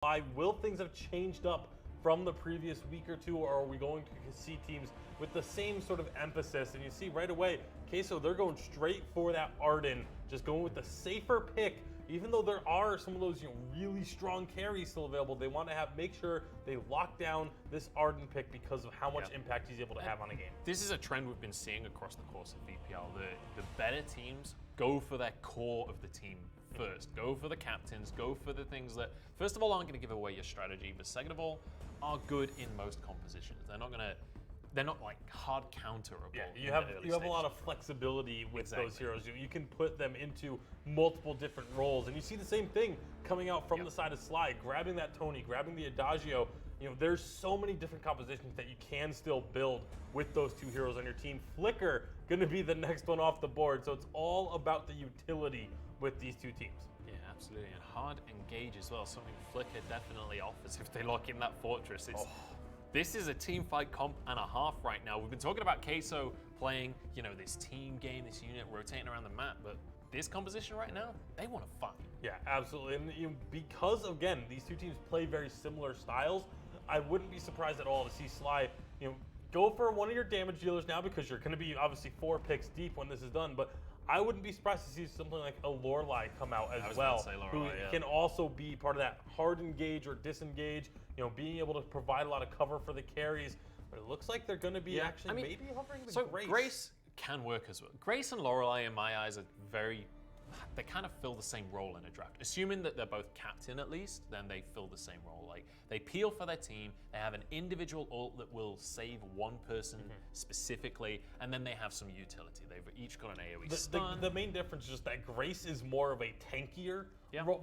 SLY? Will things have changed up from the previous week or two, or are we going to see teams with the same sort of emphasis? And you see right away, Queso, they're going straight for that Arden, just going with the safer pick. Even though there are some of those really strong carries still available, they want to make sure they lock down this Arden pick because of how much impact he's able to have on a game. This is a trend we've been seeing across the course of VPL. The better teams go for their core of the team first. Go for the captains, go for the things that, first of all, aren't going to give away your strategy, but second of all, are good in most compositions. They're not like hard counterable. Yeah, you have a lot of flexibility with those heroes. You can put them into multiple different roles, and you see the same thing coming out from the side of SLY, grabbing that Tony, grabbing the Adagio. There's so many different compositions that you can still build with those two heroes on your team. Flicker going to be the next one off the board, so it's all about the utility with these two teams. Yeah, absolutely, and hard engage as well. Something Flicker definitely offers if they lock in that fortress. This is a team fight comp and a half right now. We've been talking about Queso playing, this team game, this unit rotating around the map, but this composition right now, they want to fight. Yeah, absolutely. And because, again, these two teams play very similar styles, I wouldn't be surprised at all to see SLY, go for one of your damage dealers now because you're going to be obviously 4 picks deep when this is done, but I wouldn't be surprised to see something like a Lorelei come out as well, who can also be part of that hard engage or disengage, being able to provide a lot of cover for the carries. But it looks like they're going to be maybe hovering with Grace. Grace can work as well. Grace and Lorelei, in my eyes, are they kind of fill the same role in a draft. Assuming that they're both captain at least, then they fill the same role. Like, they peel for their team, they have an individual ult that will save one person specifically, and then they have some utility. They've each got an AoE stun. The main difference is just that Grace is more of a tankier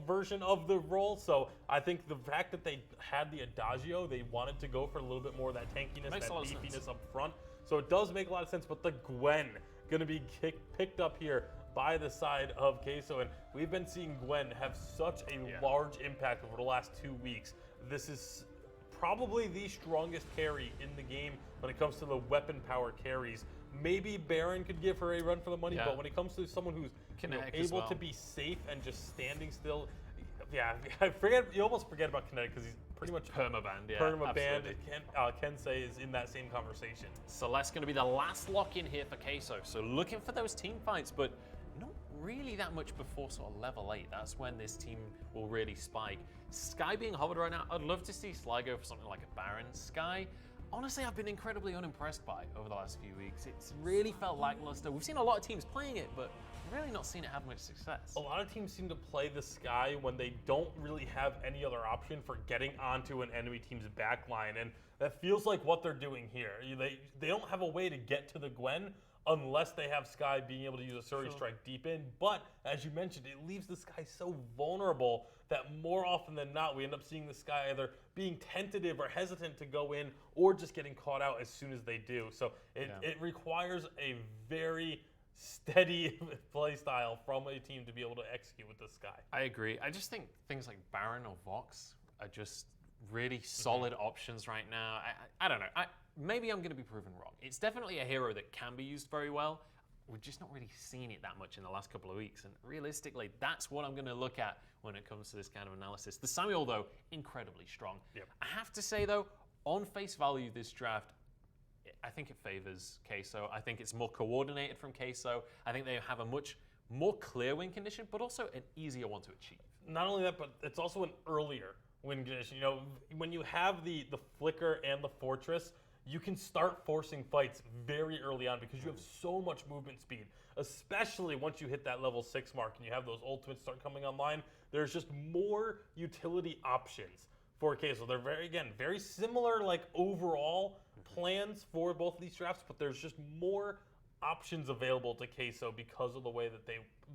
version of the role, so I think the fact that they had the Adagio, they wanted to go for a little bit more of that tankiness, that beefiness up front. So it does make a lot of sense, but the Gwen going to be picked up here by the side of Queso, and we've been seeing Gwen have such a large impact over the last 2 weeks. This is probably the strongest carry in the game when it comes to the weapon power carries. Maybe Baron could give her a run for the money, but when it comes to someone who's able to be safe and just standing still, you almost forget about Kinetic because he's pretty much permabanned. Permabanned. Kensei is in that same conversation. Celeste's going to be the last lock in here for Queso. So looking for those team fights, but not really that much before sort of level 8. That's when this team will really spike. Skye being hovered right now, I'd love to see SLY go for something like a Baron. Skye, honestly, I've been incredibly unimpressed by over the last few weeks. It's really felt lackluster. We've seen a lot of teams playing it, but really not seen it have much success. A lot of teams seem to play the Skye when they don't really have any other option for getting onto an enemy team's backline, and that feels like what they're doing here. They don't have a way to get to the Gwen unless they have Skye being able to use a Surrey Strike deep in. But as you mentioned, it leaves the Skye so vulnerable that more often than not, we end up seeing the Skye either being tentative or hesitant to go in, or just getting caught out as soon as they do. So it requires a very steady play style from a team to be able to execute with the Skye. I agree. I just think things like Baron or Vox are just really solid options right now. I don't know. Maybe I'm going to be proven wrong. It's definitely a hero that can be used very well. We've just not really seen it that much in the last couple of weeks. And realistically, that's what I'm going to look at when it comes to this kind of analysis. The Samuel, though, incredibly strong. I have to say, though, on face value, this draft, I think it favors Queso. I think it's more coordinated from Queso. I think they have a much more clear win condition, but also an easier one to achieve. Not only that, but it's also an earlier win condition. When you have the Flicker and the Fortress, you can start forcing fights very early on because you have so much movement speed, especially once you hit that level 6 mark and you have those ultimates start coming online. There's just more utility options for Queso. They're very similar overall plans for both of these drafts, but there's just more options available to Queso because of the way that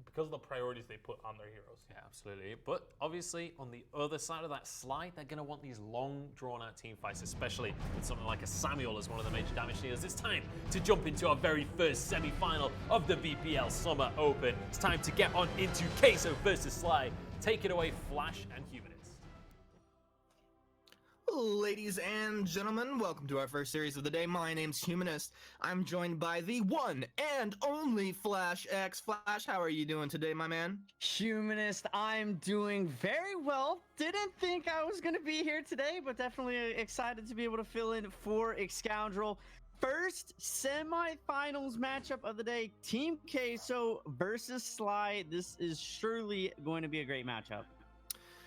because of the priorities they put on their heroes. Yeah, absolutely. But obviously, on the other side of that slide, they're going to want these long, drawn-out team fights, especially with something like a Samuel as one of the major damage dealers. It's time to jump into our very first semi-final of the VPL Summer Open. It's time to get on into Queso versus SLY. Take it away, Flash and Humanist. Ladies and gentlemen, welcome to our first series of the day. My name's Humanist. I'm joined by the one and only Flash X. Flash, how are you doing today, my man? Humanist, I'm doing very well. Didn't think I was going to be here today, but definitely excited to be able to fill in for Excoundrel. First semifinals matchup of the day, Team Queso versus SLY. This is surely going to be a great matchup.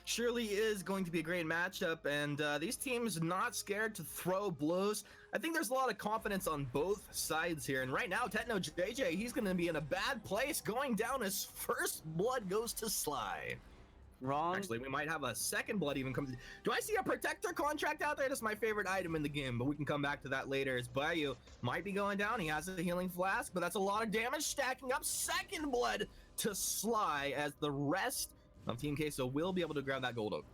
Surely is going to be a great matchup, and these teams not scared to throw blows. I think there's a lot of confidence on both sides here, and right now, Techno JJ, he's going to be in a bad place, going down. His first blood goes to SLY. Wrong. Actually, we might have a second blood even comes. Do I see a protector contract out there? That's my favorite item in the game, but we can come back to that later. As Bayou might be going down. He has a healing flask, but that's a lot of damage stacking up. Second blood to SLY as the rest of Team Queso will be able to grab that gold oak.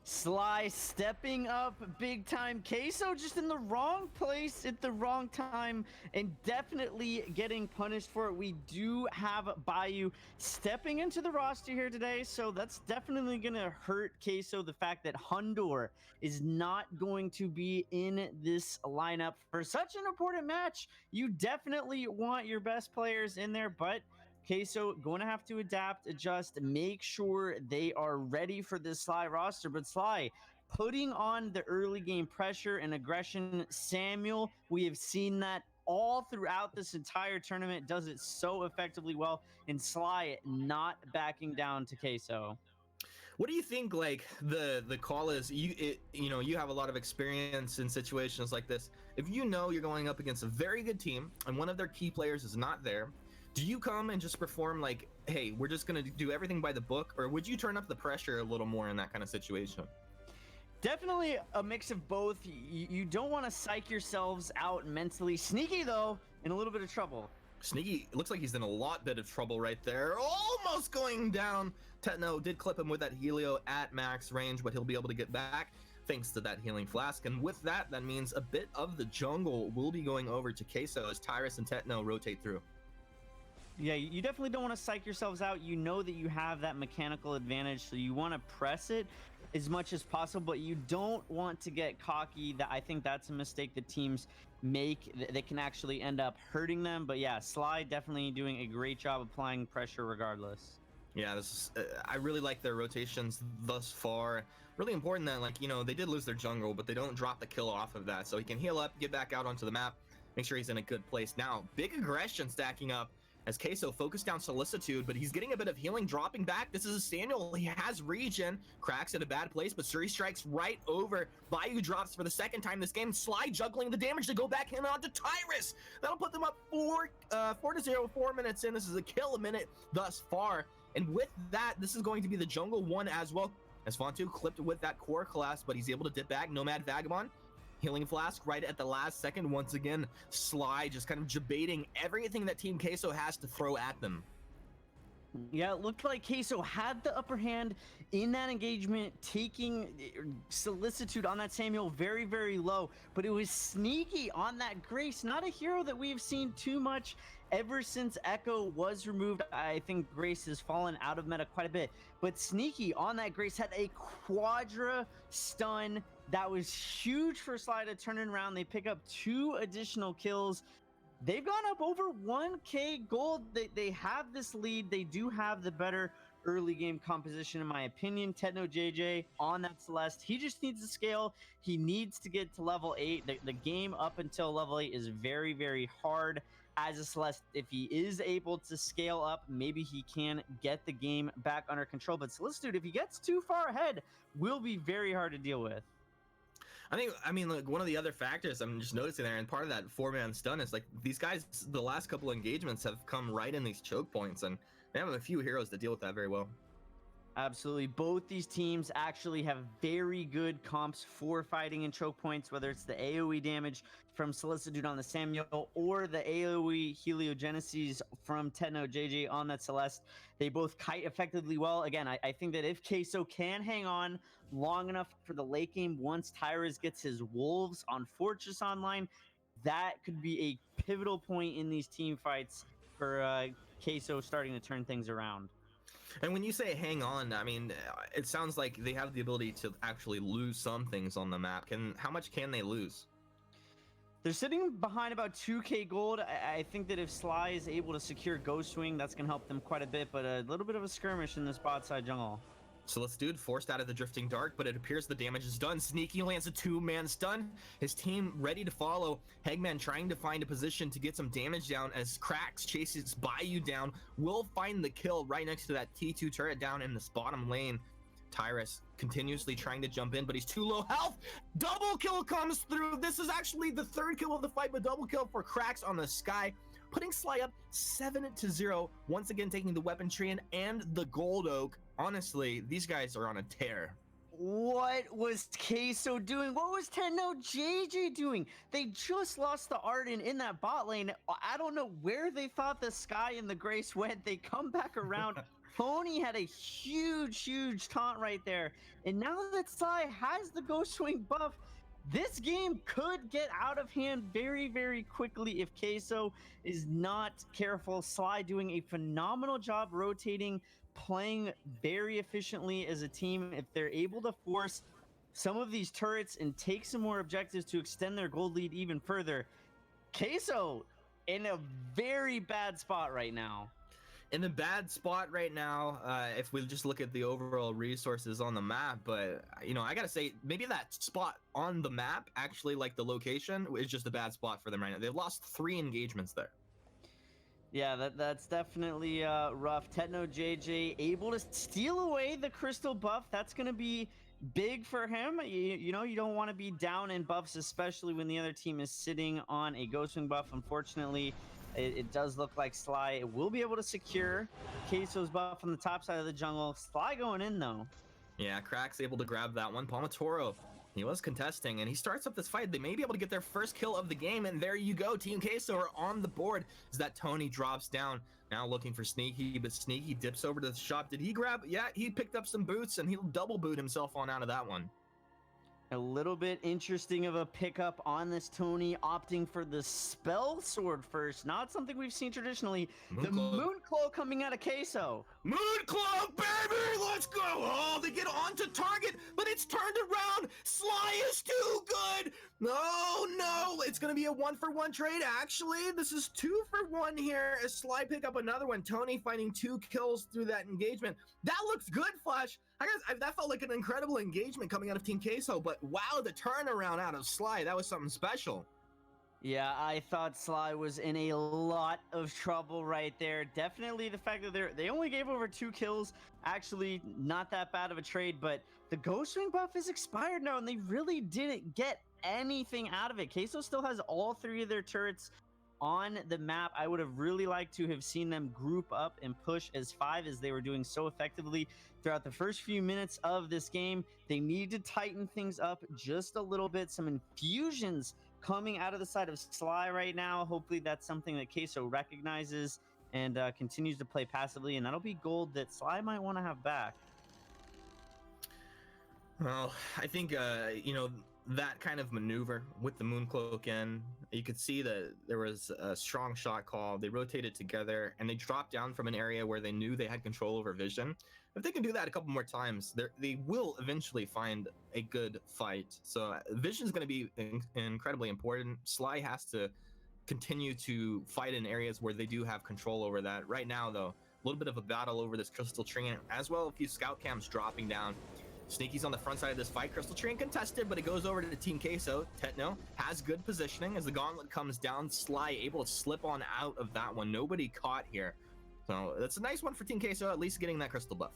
SLY stepping up big time. Queso just in the wrong place at the wrong time and definitely getting punished for it. We do have Bayou stepping into the roster here today, so that's definitely going to hurt Queso. The fact that Hundor is not going to be in this lineup for such an important match. You definitely want your best players in there, but Queso going to have to adapt, adjust, make sure they are ready for this SLY roster. But SLY putting on the early game pressure and aggression. Samuel, we have seen that all throughout this entire tournament, does it so effectively well. And SLY not backing down to Queso. What do you think, like, the call is? You know, you have a lot of experience in situations like this. If you know you're going up against a very good team and one of their key players is not there, do you come and just perform like, hey, we're just going to do everything by the book? Or would you turn up the pressure a little more in that kind of situation? Definitely a mix of both. You don't want to psych yourselves out mentally. Sneaky, though, in a little bit of trouble. Sneaky, it looks like he's in a bit of trouble right there. Almost going down. Techno did clip him with that Helio at max range, but he'll be able to get back thanks to that healing flask. And with that, that means a bit of the jungle will be going over to Queso as Tyrus and Techno rotate through. Yeah, you definitely don't want to psych yourselves out. You know that you have that mechanical advantage, so you want to press it as much as possible, but you don't want to get cocky. That I think that's a mistake that teams make that can actually end up hurting them. But yeah, SLY definitely doing a great job applying pressure regardless. Yeah, this is, I really like their rotations thus far. Really important that, like, you know, they did lose their jungle, but they don't drop the kill off of that. So he can heal up, get back out onto the map, make sure he's in a good place. Now, big aggression stacking up as Queso focused down Solicitude, but he's getting a bit of healing, dropping back. This is a Samuel. He has regen. Cracks in a bad place, but Suri strikes right over. Bayou drops for the second time this game. SLY juggling the damage to go back in onto Tyrus. That'll put them up 4-0, 4 minutes in. This is a kill a minute thus far. And with that, this is going to be the jungle one as well. As Fontu clipped with that core class, but he's able to dip back. Nomad Vagabond. Healing flask right at the last second. Once again, SLY just kind of debating everything that Team Queso has to throw at them. Yeah, it looked like Queso had the upper hand in that engagement, taking Solicitude on that Samuel very, very low. But it was Sneaky on that Grace, not a hero that we've seen too much ever since Echo was removed. I think Grace has fallen out of meta quite a bit. But Sneaky on that Grace had a quadra stun that was huge for SLY to turn it around. They pick up 2 additional kills. They've gone up over 1k gold. They have this lead. They do have the better early game composition, in my opinion. Techno JJ on that Celeste. He just needs to scale. He needs to get to level 8. The game up until level 8 is very, very hard as a Celeste. If he is able to scale up, maybe he can get the game back under control. But Solicitude, if he gets too far ahead, will be very hard to deal with. I mean, like, one of the other factors I'm just noticing there, and part of that 4-man stun is, like, these guys, the last couple engagements have come right in these choke points, and they have a few heroes that deal with that very well. Absolutely. Both these teams actually have very good comps for fighting in choke points, whether it's the AoE damage from Solicitude on the Samuel or the AoE heliogenesis from Techno JJ on that Celeste. They both kite effectively well. Again, I think that if Queso can hang on long enough for the late game, once Tyrus gets his Wolves on Fortress online, that could be a pivotal point in these team fights for Queso starting to turn things around. And when you say hang on, I mean, it sounds like they have the ability to actually lose some things on the map. How much can they lose? They're sitting behind about 2k gold. I think that if SLY is able to secure Ghost Swing, that's going to help them quite a bit, but a little bit of a skirmish in this bot side jungle. So let's do it. Forced out of the Drifting Dark, but it appears the damage is done. Sneaky lands a 2-man stun. His team ready to follow. Hegman trying to find a position to get some damage down as Cracks chases Bayou down. Will find the kill right next to that T2 turret down in this bottom lane. Tyrus continuously trying to jump in, but he's too low health. Double kill comes through. This is actually the 3rd kill of the fight, but double kill for Cracks on the Sky, putting SLY up 7-0. Once again, taking the weapon tree and the gold oak. Honestly, these guys are on a tear. What was Queso doing? What was Techno JJ doing? They just lost the Arden in that bot lane. I don't know where they thought the Sky and the Grace went. They come back around. Tony had a huge taunt right there. And now that SLY has the Ghost Swing buff, this game could get out of hand very quickly if Queso is not careful. SLY doing a phenomenal job rotating, playing very efficiently as a team. If they're able to force some of these turrets and take some more objectives to extend their gold lead even further, Queso in a very bad spot right now. In a bad spot right now, if we just look at the overall resources on the map. But, you know, I gotta say, maybe that spot on the map, actually, like the location, is just a bad spot for them right now. They've lost 3 engagements there. Yeah, that's definitely rough. Techno JJ able to steal away the crystal buff. That's going to be big for him. You know, you don't want to be down in buffs, especially when the other team is sitting on a Ghost Wing buff. Unfortunately, it does look like SLY will be able to secure Queso's buff on the top side of the jungle. SLY going in, though. Yeah, Crack's able to grab that one. Palmatoro, he was contesting, and he starts up this fight. They may be able to get their first kill of the game, and there you go. Team Queso are on the board as that Tony drops down. Now looking for Sneaky, but Sneaky dips over to the shop. Did he grab? Yeah, he picked up some boots, and he'll double boot himself on out of that one. A little bit interesting of a pickup on this Tony, opting for the spell sword first. Not something we've seen traditionally. The Moonclaw coming out of Queso. Moonclaw, baby! Let's go! Oh, they get onto target, but it's turned around. SLY is too good! No, it's gonna be a 1-for-1 trade. Actually, this is 2-for-1 here as SLY pick up another one. Tony finding 2 kills through that engagement. That looks good, Flash. That felt like an incredible engagement coming out of Team Queso, but wow, the turnaround out of SLY, that was something special. Yeah, I thought SLY was in a lot of trouble right there. Definitely the fact that they only gave over 2 kills, actually not that bad of a trade, but the Ghost Wing buff is expired now, and they really didn't get anything out of it. Queso still has all 3 of their turrets on the map. I would have really liked to have seen them group up and push as 5 as they were doing so effectively throughout the first few minutes of this game. They need to tighten things up just a little bit. Some infusions coming out of the side of SLY right now. Hopefully that's something that Queso recognizes and continues to play passively, and that'll be gold that SLY might want to have back. Well, I think, you know, that kind of maneuver with the Mooncloak in, you could see that there was a strong shot call. They rotated together, and they dropped down from an area where they knew they had control over vision. If they can do that a couple more times, they will eventually find a good fight. So vision is going to be incredibly important. SLY has to continue to fight in areas where they do have control over that. Right now, though, a little bit of a battle over this crystal tree, as well a few scout cams dropping down. Sneaky's on the front side of this fight. Crystal Tree contested, but it goes over to the Team Queso. Techno has good positioning as the gauntlet comes down. SLY able to slip on out of that one. Nobody caught here. So that's a nice one for Team Queso, at least getting that crystal buff.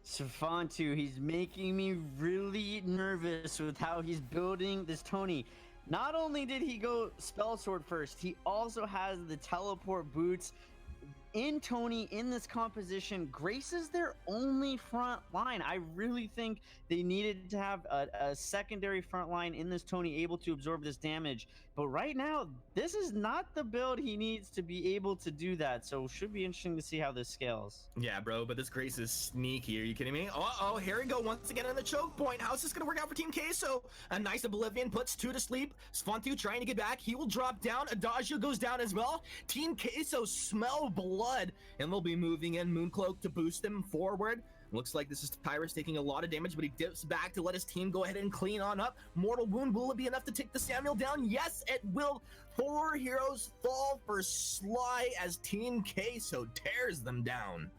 Safantu, he's making me really nervous with how he's building this Tony. Not only did he go spell sword first, he also has the teleport boots. In Tony, in this composition, Grace is their only front line. I really think they needed to have a secondary front line in this Tony able to absorb this damage. But right now, this is not the build he needs to be able to do that. So should be interesting to see how this scales. Yeah, bro, but this Grace is sneaky. Are you kidding me? Uh-oh, here we go once again on the choke point. How's this going to work out for Team Queso? A nice Oblivion puts 2 to sleep. Sfontu trying to get back. He will drop down. Adagio goes down as well. Team Queso smell blood blood, and they'll be moving in Mooncloak to boost him forward. Looks like this is Tyrus taking a lot of damage, but he dips back to let his team go ahead and clean on up. Mortal Wound, will it be enough to take the Samuel down? Yes, it will. 4 heroes fall for SLY as Team Queso tears them down.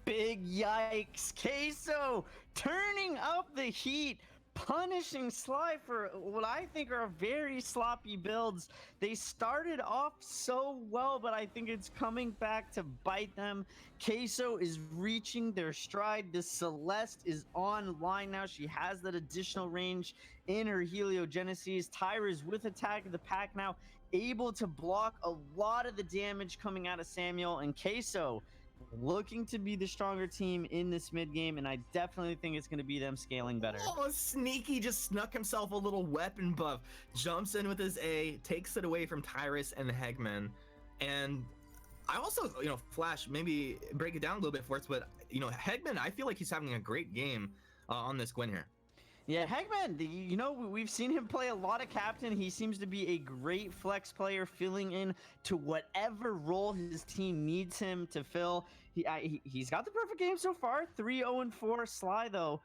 Big yikes. Queso turning up the heat, punishing SLY for what I think are very sloppy builds. They started off so well, but I think it's coming back to bite them. Queso is reaching their stride. The Celeste is online now. She has that additional range in her Heliogenesis. Tyra's with Attack of the Pack now, able to block a lot of the damage coming out of Samuel, and Queso looking to be the stronger team in this mid game, and I definitely think it's going to be them scaling better. Oh, Sneaky just snuck himself a little weapon buff, jumps in with his A, takes it away from Tyrus and Hegman. And I also, Flash, maybe break it down a little bit for us, but Hegman, I feel like he's having a great game on this Gwyn here. Yeah, Hegman, we've seen him play a lot of captain. He seems to be a great flex player, filling in to whatever role his team needs him to fill. He's got the perfect game so far. 3-0-4. SLY, though,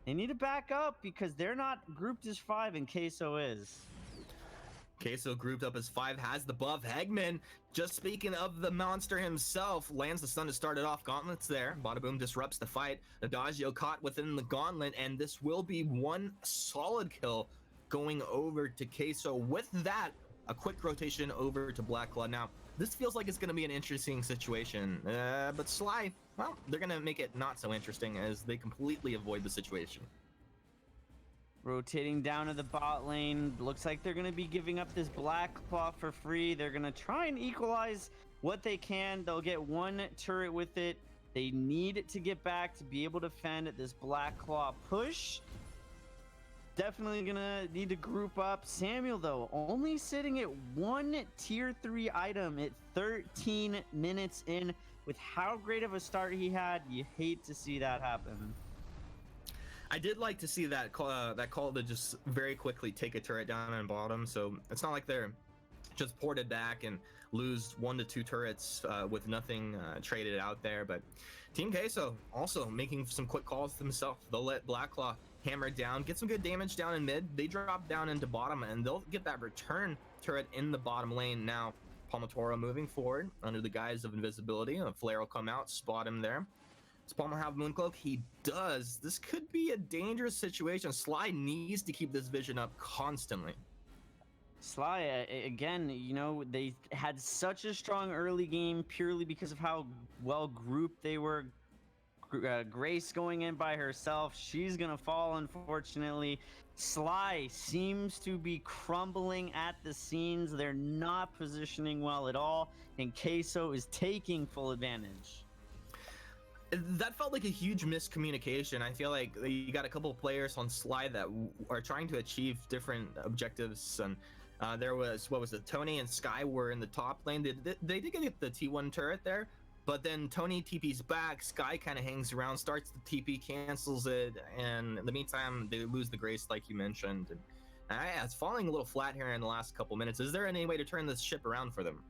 they need to back up because they're not grouped as 5, and Queso is. Queso grouped up as 5, has the buff. Hegman, just speaking of the monster himself, lands the stun to start it off. Gauntlet's there. Bada Boom disrupts the fight. Adagio caught within the gauntlet, and this will be one solid kill going over to Queso. With that, a quick rotation over to Black Claw. Now, this feels like it's going to be an interesting situation, but SLY, well, they're going to make it not so interesting as they completely avoid the situation. Rotating down to the bot lane. Looks like they're going to be giving up this Black Claw for free. They're going to try and equalize what they can. They'll get 1 turret with it. They need to get back to be able to fend this Black Claw push. Definitely going to need to group up. Samuel, though, only sitting at 1 tier 3 item at 13 minutes in. With how great of a start he had, you hate to see that happen. I did like to see that call to just very quickly take a turret down and bottom, so it's not like they're just ported back and lose 1 to 2 turrets with nothing traded out there. But Team Queso also making some quick calls themselves. They'll let Blackclaw hammer down, get some good damage down in mid. They drop down into bottom, and they'll get that return turret in the bottom lane. Now, Palmatoro moving forward under the guise of invisibility. A flare will come out, spot him there. Does Palmer have Mooncloak? He does. This could be a dangerous situation. SLY needs to keep this vision up constantly. SLY, again, they had such a strong early game purely because of how well grouped they were. Grace going in by herself. She's going to fall, unfortunately. SLY seems to be crumbling at the seams. They're not positioning well at all, and Queso is taking full advantage. That felt like a huge miscommunication. I feel like you got a couple of players on SLY that are trying to achieve different objectives, and there was, Tony and Sky were in the top lane. They did get the T1 turret there, but then Tony TP's back, Sky kind of hangs around, starts the TP, cancels it, and in the meantime, they lose the Grace like you mentioned. And it's falling a little flat here in the last couple minutes. Is there any way to turn this ship around for them?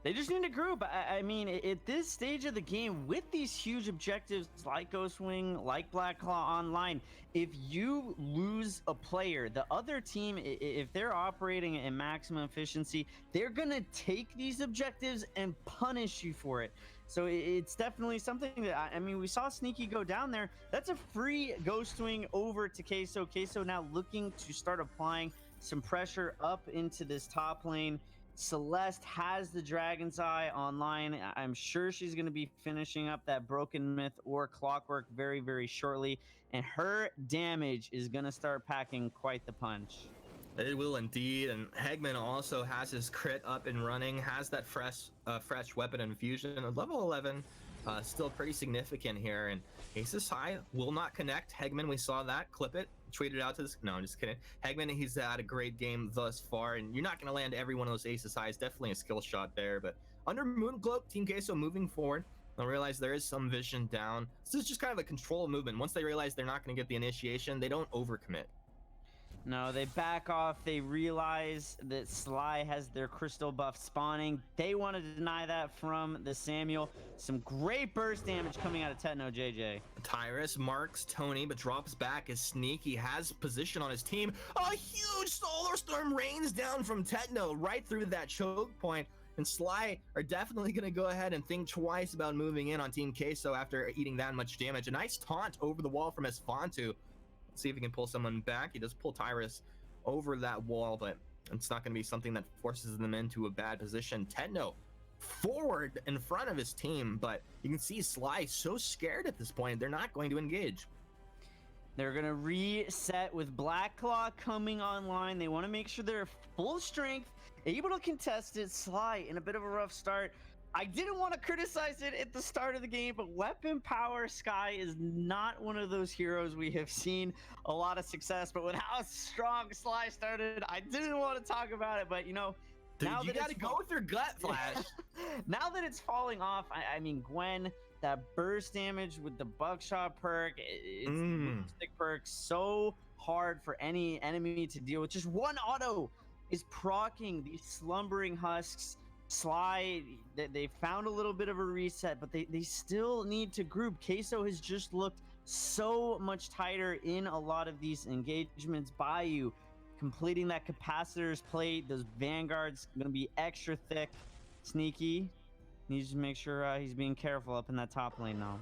They just need to group. I mean, at this stage of the game, with these huge objectives like Ghostwing, like Black Claw Online, if you lose a player, the other team, if they're operating at maximum efficiency, they're going to take these objectives and punish you for it. So it's definitely something that, I mean, we saw Sneaky go down there. That's a free Ghostwing over to Queso. Queso now looking to start applying some pressure up into this top lane. Celeste has the Dragon's Eye online. I'm sure she's going to be finishing up that Broken Myth or Clockwork very, very shortly. And her damage is going to start packing quite the punch. It will indeed. And Hegman also has his crit up and running, has that fresh weapon infusion at level 11. Still pretty significant here. And Aces High will not connect. Hegman, we saw that. Clip it. Tweeted out to this. No, I'm just kidding. Hegman, he's had a great game thus far, and you're not going to land every one of those Aces Highs. Definitely a skill shot there. But under Mooncloak, Team Queso moving forward. They'll realize there is some vision down. This is just kind of a control movement. Once they realize they're not going to get the initiation, they don't overcommit. No, they back off. They realize that SLY has their crystal buff spawning. They want to deny that from the Samuel. Some great burst damage coming out of Tetno, JJ. Tyrus marks Tony, but drops back as Sneaky has position on his team. A huge solar storm rains down from Tetno right through that choke point. And SLY are definitely going to go ahead and think twice about moving in on Team Queso after eating that much damage. A nice taunt over the wall from Esfantu. Let's see if he can pull someone back. He does pull Tyrus over that wall, but it's not going to be something that forces them into a bad position. Tetno forward in front of his team, but you can see SLY so scared at this point, they're not going to engage. They're going to reset with Black Claw coming online. They want to make sure they're full strength, able to contest it. SLY in a bit of a rough start. I didn't want to criticize it at the start of the game, but Weapon Power Sky is not one of those heroes we have seen a lot of success. But with how strong SLY started, I didn't want to talk about it. But, you know, Dude, now you got to go with your gut, Flash. Now that it's falling off, I mean, Gwen, that burst damage with the Buckshot perk, it's stick perk, so hard for any enemy to deal with. Just one auto is proccing these slumbering husks. SLY, they found a little bit of a reset, but they still need to group. Queso has just looked so much tighter in a lot of these engagements. Bayou completing that capacitor's plate. Those vanguards going to be extra thick. Sneaky needs to make sure he's being careful up in that top lane now.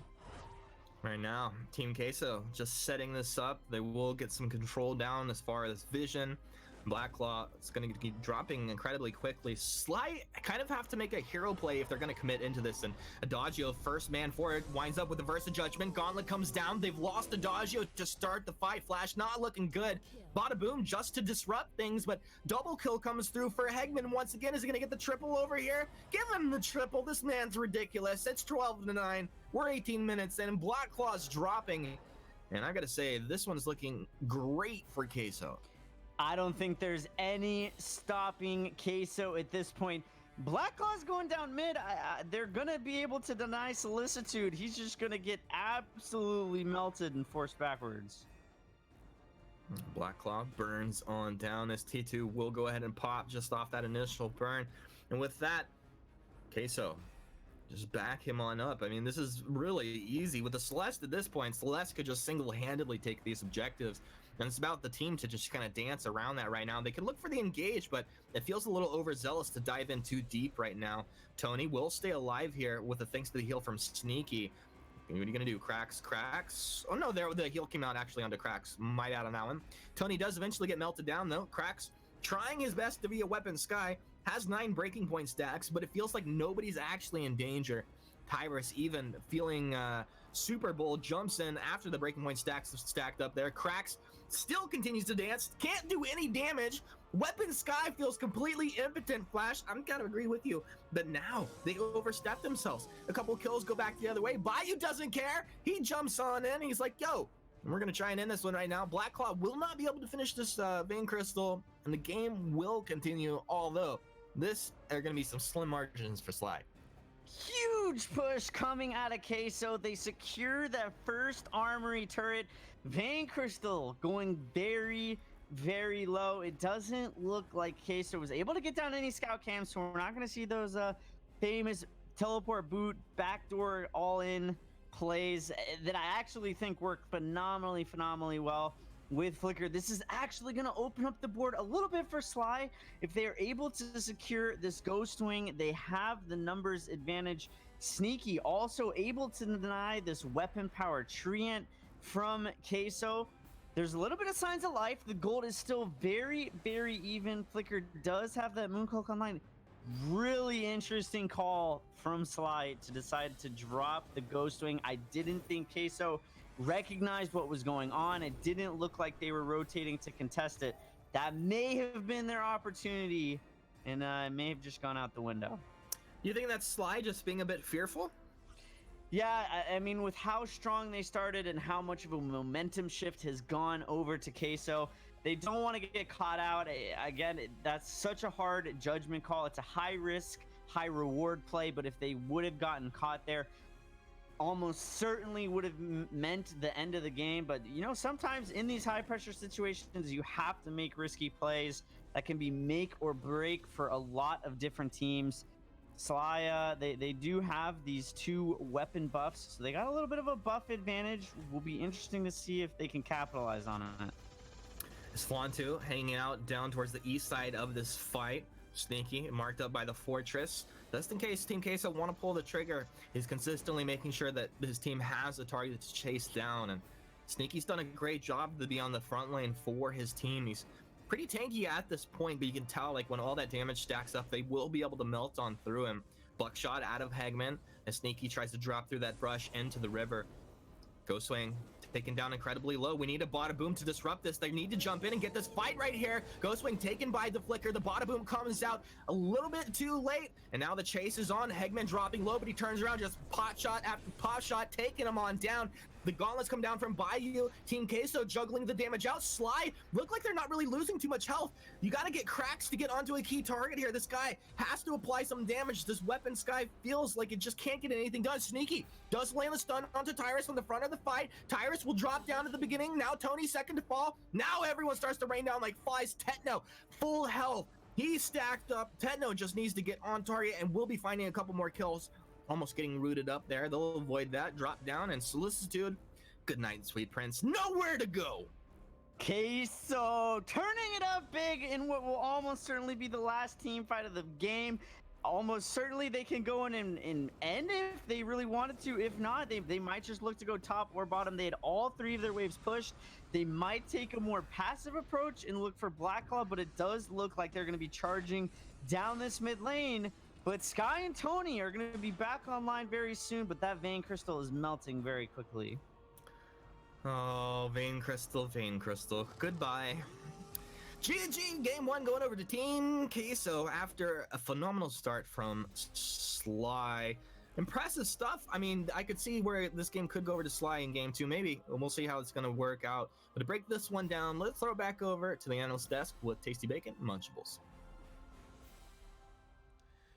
Right now, Team Queso just setting this up. They will get some control down as far as vision. Black Claw is going to be dropping incredibly quickly. SLY kind of have to make a hero play if they're going to commit into this. And Adagio, first man forward, winds up with a Versa Judgment. Gauntlet comes down. They've lost Adagio to start the fight. Flash not looking good. Bada boom just to disrupt things, but double kill comes through for Hegman once again. Is he going to get the triple over here? Give him the triple. This man's ridiculous. It's 12-9. We're 18 minutes in, and Black Claw's dropping. And I got to say, this one's looking great for Queso. I don't think there's any stopping Queso at this point. Black Claw's going down mid. They're going to be able to deny Solicitude. He's just going to get absolutely melted and forced backwards. Black Claw burns on down as T2 will go ahead and pop just off that initial burn. And with that, Queso, just back him on up. I mean, this is really easy. With the Celeste at this point, Celeste could just single-handedly take these objectives. And it's about the team to just kind of dance around that right now. They can look for the engage, but it feels a little overzealous to dive in too deep right now. Tony will stay alive here with a thanks to the heal from Sneaky. What are you going to do? Cracks? Oh, no, the heal came out actually onto Cracks. My bad on that one. Tony does eventually get melted down, though. Cracks trying his best to be a weapon Sky. Has 9 breaking point stacks, but it feels like nobody's actually in danger. Tyrus even feeling Super Bowl jumps in after the breaking point stacks stacked up there. Cracks still continues to dance, can't do any damage. Weapon Sky feels completely impotent, Flash. I'm gotta agree with you, but now they overstep themselves. A couple kills go back the other way. Bayou doesn't care. He jumps on in. He's like, yo, we're gonna try and end this one right now. Black Claw will not be able to finish this Vein Crystal, and the game will continue, although this are gonna be some slim margins for SLY. Huge push coming out of Queso. They secure that first armory turret. Vein Crystal going very, very low. It doesn't look like Queso was able to get down any scout cams, so we're not going to see those famous teleport boot, backdoor all-in plays that I actually think work phenomenally well with Flicker. This is actually going to open up the board a little bit for SLY. If they are able to secure this Ghost Wing, they have the numbers advantage. Sneaky also able to deny this weapon power Treant from Queso. There's a little bit of signs of life. The gold is still very, very even. Flicker does have that Mooncloak online. Really interesting call from SLY to decide to drop the Ghost Wing. I didn't think Queso recognized what was going on. It didn't look like they were rotating to contest it. That may have been their opportunity, and it may have just gone out the window. You think that's SLY just being a bit fearful? Yeah, I mean, with how strong they started and how much of a momentum shift has gone over to Queso, they don't want to get caught out. Again, that's such a hard judgment call. It's a high risk, high reward play, but if they would have gotten caught there, almost certainly would have meant the end of the game. But, you know, sometimes in these high-pressure situations, you have to make risky plays that can be make or break for a lot of different teams. SLY, they do have these 2 weapon buffs, so they got a little bit of a buff advantage. Will be interesting to see if they can capitalize on it. Swan 2 hanging out down towards the east side of this fight. Sneaky, marked up by the fortress. Just in case Team Queso want to pull the trigger, he's consistently making sure that his team has a target to chase down. And Sneaky's done a great job to be on the front lane for his team. He's pretty tanky at this point, but you can tell, like, when all that damage stacks up, they will be able to melt on through him. Buckshot out of Hegman as Sneaky tries to drop through that brush into the river. Ghost Swing taken down incredibly low. We need a Bada Boom to disrupt this. They need to jump in and get this fight right here. Ghost Swing taken by the Flicker. The Bada Boom comes out a little bit too late. And now the chase is on. Hegman dropping low, but he turns around, just pot shot after pot shot, taking him on down. The gauntlets come down from Bayou. Team Queso juggling the damage out. SLY look like they're not really losing too much health. You got to get cracks to get onto a key target here. This guy has to apply some damage. This weapon Sky feels like it just can't get anything done. Sneaky does land the stun onto Tyrus from the front of the fight. Tyrus will drop down at the beginning. Now Tony second to fall. Now everyone starts to rain down like flies. Techno, full health. He's stacked up. Techno just needs to get on target and we'll be finding a couple more kills. Almost getting rooted up there. They'll avoid that. Drop down and Solicitude. Good night, sweet prince. Nowhere to go. Queso turning it up big in what will almost certainly be the last team fight of the game. Almost certainly they can go in and end if they really wanted to. If not, they might just look to go top or bottom. They had all 3 of their waves pushed. They might take a more passive approach and look for Black Claw, but it does look like they're going to be charging down this mid lane. But Sky and Tony are going to be back online very soon, but that Vein Crystal is melting very quickly. Oh, Vein Crystal, goodbye. GG, game 1 going over to Team Queso after a phenomenal start from SLY. Impressive stuff. I mean, I could see where this game could go over to SLY in game 2, maybe. We'll see how it's going to work out. But to break this one down, let's throw it back over to the analyst desk with Tasty Bacon and Munchables.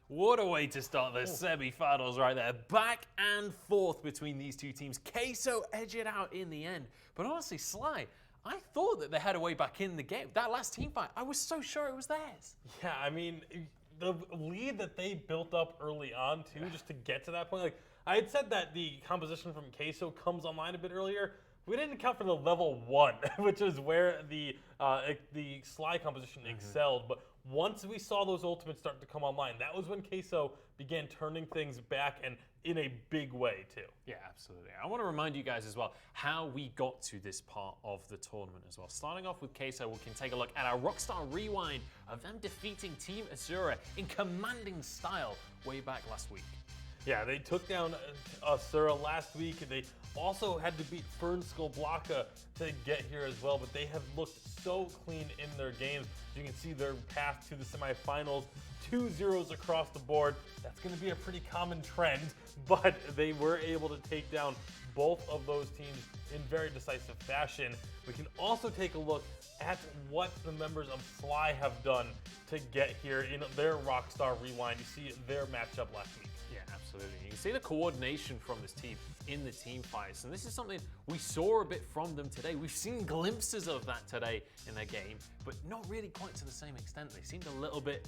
What a way to start the semi-finals right there. Back and forth between these 2 teams. Queso edge it out in the end. But honestly, SLY, I thought that they had a way back in the game. That last team fight, I was so sure it was theirs. Yeah, I mean, the lead that they built up early on, too, just to get to that point. Like, I had said that the composition from Queso comes online a bit earlier. We didn't account for the level 1, which is where the SLY composition excelled. But once we saw those ultimates start to come online, that was when Queso began turning things back, and in a big way, too. Yeah, absolutely. I want to remind you guys as well how we got to this part of the tournament as well. Starting off with Queso, we can take a look at our Rockstar Rewind of them defeating Team Azura in commanding style way back last week. Yeah, they took down Asura last week, and they also had to beat Fernskull Blocka to get here as well, but they have looked so clean in their games. You can see their path to the semifinals, 2-0s across the board. That's going to be a pretty common trend, but they were able to take down both of those teams in very decisive fashion. We can also take a look at what the members of SLY have done to get here in their Rockstar Rewind. You see their matchup last week. Yeah, absolutely. You can see the coordination from this team in the team fights, and this is something we saw a bit from them today. We've seen glimpses of that today in their game, but not really quite to the same extent. They seemed a little bit,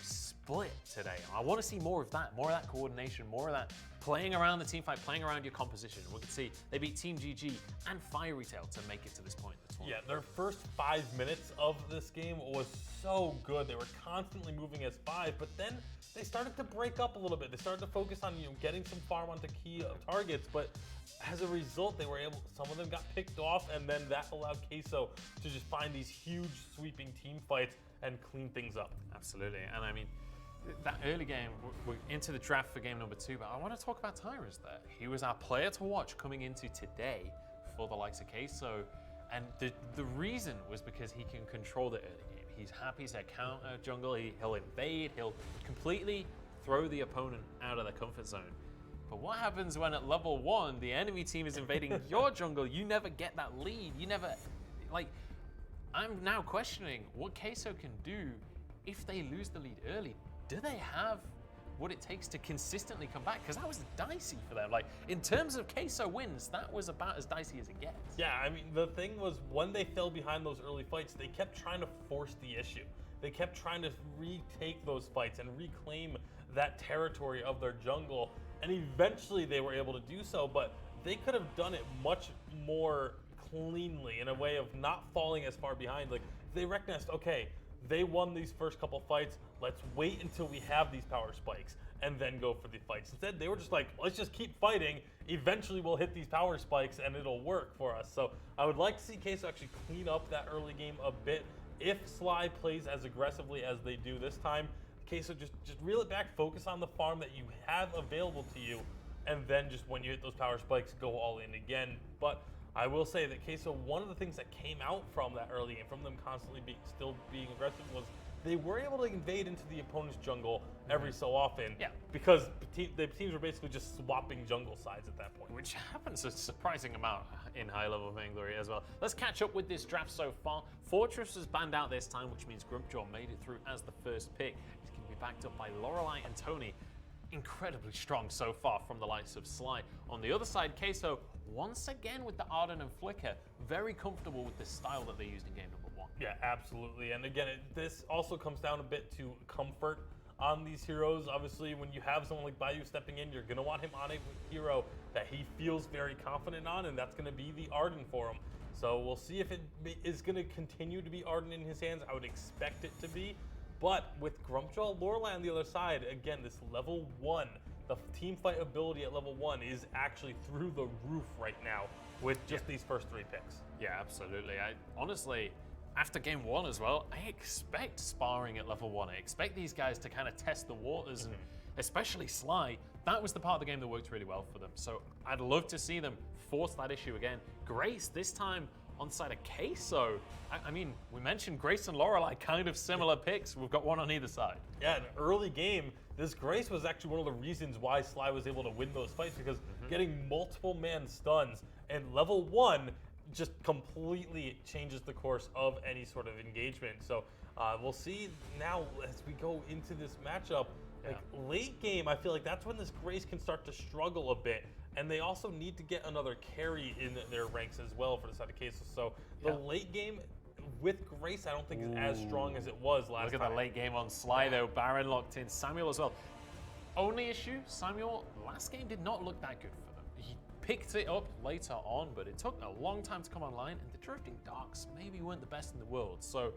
split today. I want to see more of that coordination, more of that playing around the team fight, playing around your composition. We can see they beat Team GG and Fiery Tail to make it to this point in the tournament. Yeah, their first 5 minutes of this game was so good. They were constantly moving as 5, but then they started to break up a little bit. They started to focus on getting some farm onto key targets, but as a result, they were able. Some of them got picked off, and then that allowed Queso to just find these huge sweeping team fights and clean things up. Absolutely, and I mean, that early game, we're into the draft for game number 2, but I want to talk about Tyrus there. He was our player to watch coming into today for the likes of Queso, and the reason was because he can control the early game. He's happy to counter jungle, he'll invade, he'll completely throw the opponent out of their comfort zone. But what happens when at level 1, the enemy team is invading your jungle? You never get that lead. You never, I'm now questioning what Queso can do if they lose the lead early. Do they have what it takes to consistently come back, because that was dicey for them. Like, in terms of Queso wins, that was about as dicey as it gets. Yeah, I mean, the thing was, when they fell behind those early fights, they kept trying to force the issue. They kept trying to retake those fights and reclaim that territory of their jungle, and eventually they were able to do so, but they could have done it much more cleanly in a way of not falling as far behind. Like, they recognized, okay, they won these first couple fights, let's wait until we have these power spikes and then go for the fights. Instead, they were just like, let's just keep fighting, eventually we'll hit these power spikes and it'll work for us. So I would like to see Queso actually clean up that early game a bit. If SLY plays as aggressively as they do this time, Queso, just reel it back, focus on the farm that you have available to you, and then just when you hit those power spikes, go all in again. But I will say that Queso, one of the things that came out from that early game, from them constantly still being aggressive, was they were able to invade into the opponent's jungle every so often. Yeah. Because the teams were basically just swapping jungle sides at that point. Which happens a surprising amount in high-level Vainglory as well. Let's catch up with this draft so far. Fortress was banned out this time, which means Grumpjaw made it through as the first pick. He's going to be backed up by Lorelei and Tony. Incredibly strong so far from the likes of SLY. On the other side, Queso, once again with the Arden and Flicker, very comfortable with the style that they used in game number 1. Yeah, absolutely. And again, this also comes down a bit to comfort on these heroes. Obviously, when you have someone like Bayou stepping in, you're going to want him on a hero that he feels very confident on, and that's going to be the Arden for him. So we'll see if it is going to continue to be Arden in his hands. I would expect it to be. But with Grumpjaw, Lorelei on the other side, again, this level 1, the team fight ability at level 1 is actually through the roof right now with just these first 3 picks. Yeah, absolutely. Honestly, after game 1 as well, I expect sparring at level 1. I expect these guys to kind of test the waters, and especially SLY. That was the part of the game that worked really well for them. So I'd love to see them force that issue again. Grace, this time on the side of Queso. I mean, we mentioned Grace and Lorelei, kind of similar picks. We've got one on either side. Yeah, in early game, this Grace was actually one of the reasons why SLY was able to win those fights, because getting multiple man stuns and level 1 just completely changes the course of any sort of engagement. So we'll see now as we go into this matchup. Like late game, I feel like that's when this Grace can start to struggle a bit. And they also need to get another carry in their ranks as well for the side of Queso. So the late game with Grace, I don't think is as strong as it was last time. Look at the late game on SLY though. Baron locked in. Samuel as well. Only issue, Samuel last game did not look that good for them. He picked it up later on, but it took a long time to come online, and the Drifting Darks maybe weren't the best in the world. So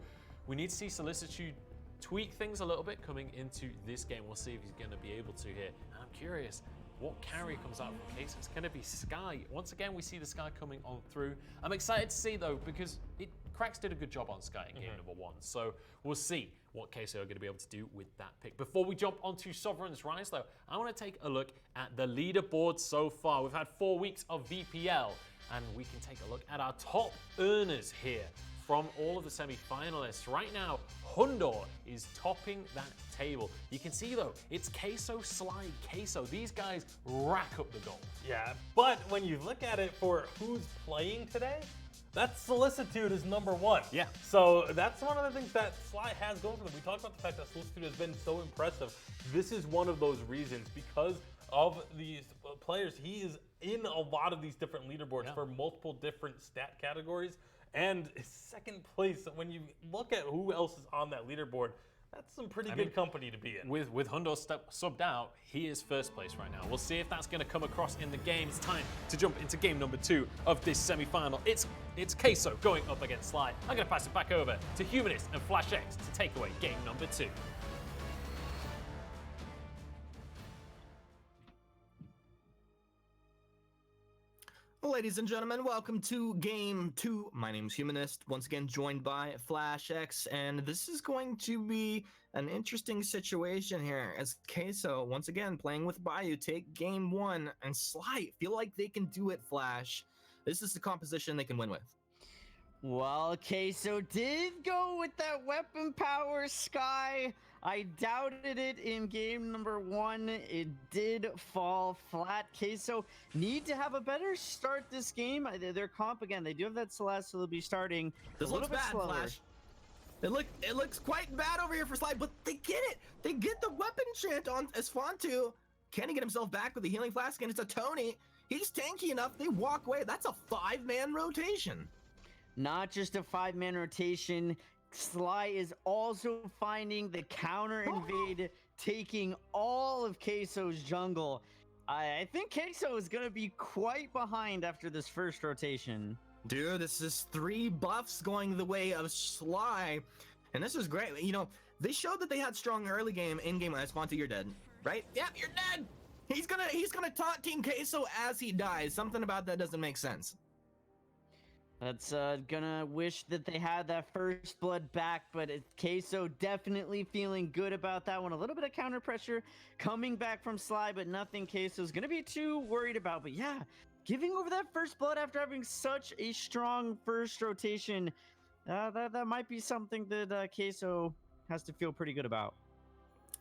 we need to see Solicitude tweak things a little bit coming into this game. We'll see if he's going to be able to here. And I'm curious what carry comes out from Queso. It's going to be Sky. Once again, we see the Sky coming on through. I'm excited to see, though, because Cracks did a good job on Sky in game number 1. So we'll see what Queso are going to be able to do with that pick. Before we jump onto Sovereign's Rise, though, I want to take a look at the leaderboard so far. We've had 4 weeks of VPL, and we can take a look at our top earners here from all of the semi-finalists. Right now, Hundor is topping that table. You can see, though, it's Queso, SLY, Queso. These guys rack up the gold. Yeah, but when you look at it for who's playing today, that Solicitude is number 1. Yeah. So that's one of the things that SLY has going for them. We talked about the fact that Solicitude has been so impressive. This is one of those reasons. Because of these players, he is in a lot of these different leaderboards for multiple different stat categories. And second place, when you look at who else is on that leaderboard, that's some pretty good company to be in. With Hundor subbed out, he is first place right now. We'll see if that's going to come across in the game. It's time to jump into game number 2 of this semi-final. It's Queso going up against SLY. I'm going to pass it back over to Humanist and Flash X to take away game number 2. Ladies and gentlemen, welcome to Game 2. My name's Humanist, once again joined by Flash X, and this is going to be an interesting situation here as Queso, once again playing with Bayou, take Game 1, and SLY feel like they can do it, Flash. This is the composition they can win with. Well, Queso did go with that weapon power, Sky. I doubted it in game number 1. It did fall flat. Queso need to have a better start this game. Their comp, again, they do have that Celeste, so they'll be starting This a little looks bit bad, slower. Flash. It looks quite bad over here for SLY, but they get it. They get the weapon chant on Esfantu. Can he get himself back with the healing flask? And it's a Tony. He's tanky enough. They walk away. That's a 5-man rotation. Not just a 5-man rotation. SLY is also finding the counter invade, taking all of Queso's jungle. I think Queso is going to be quite behind after this first rotation. Dude, this is 3 buffs going the way of SLY, and this is great. You know, they showed that they had strong early game, in-game. Esfantu, you're dead, right? Yep, you're dead. He's gonna taunt Team Queso as he dies. Something about that doesn't make sense. That's gonna wish that they had that first blood back, but Queso definitely feeling good about that one. A little bit of counter pressure coming back from SLY, but nothing Queso's gonna be too worried about. But yeah, giving over that first blood after having such a strong first rotation, that might be something that Queso has to feel pretty good about.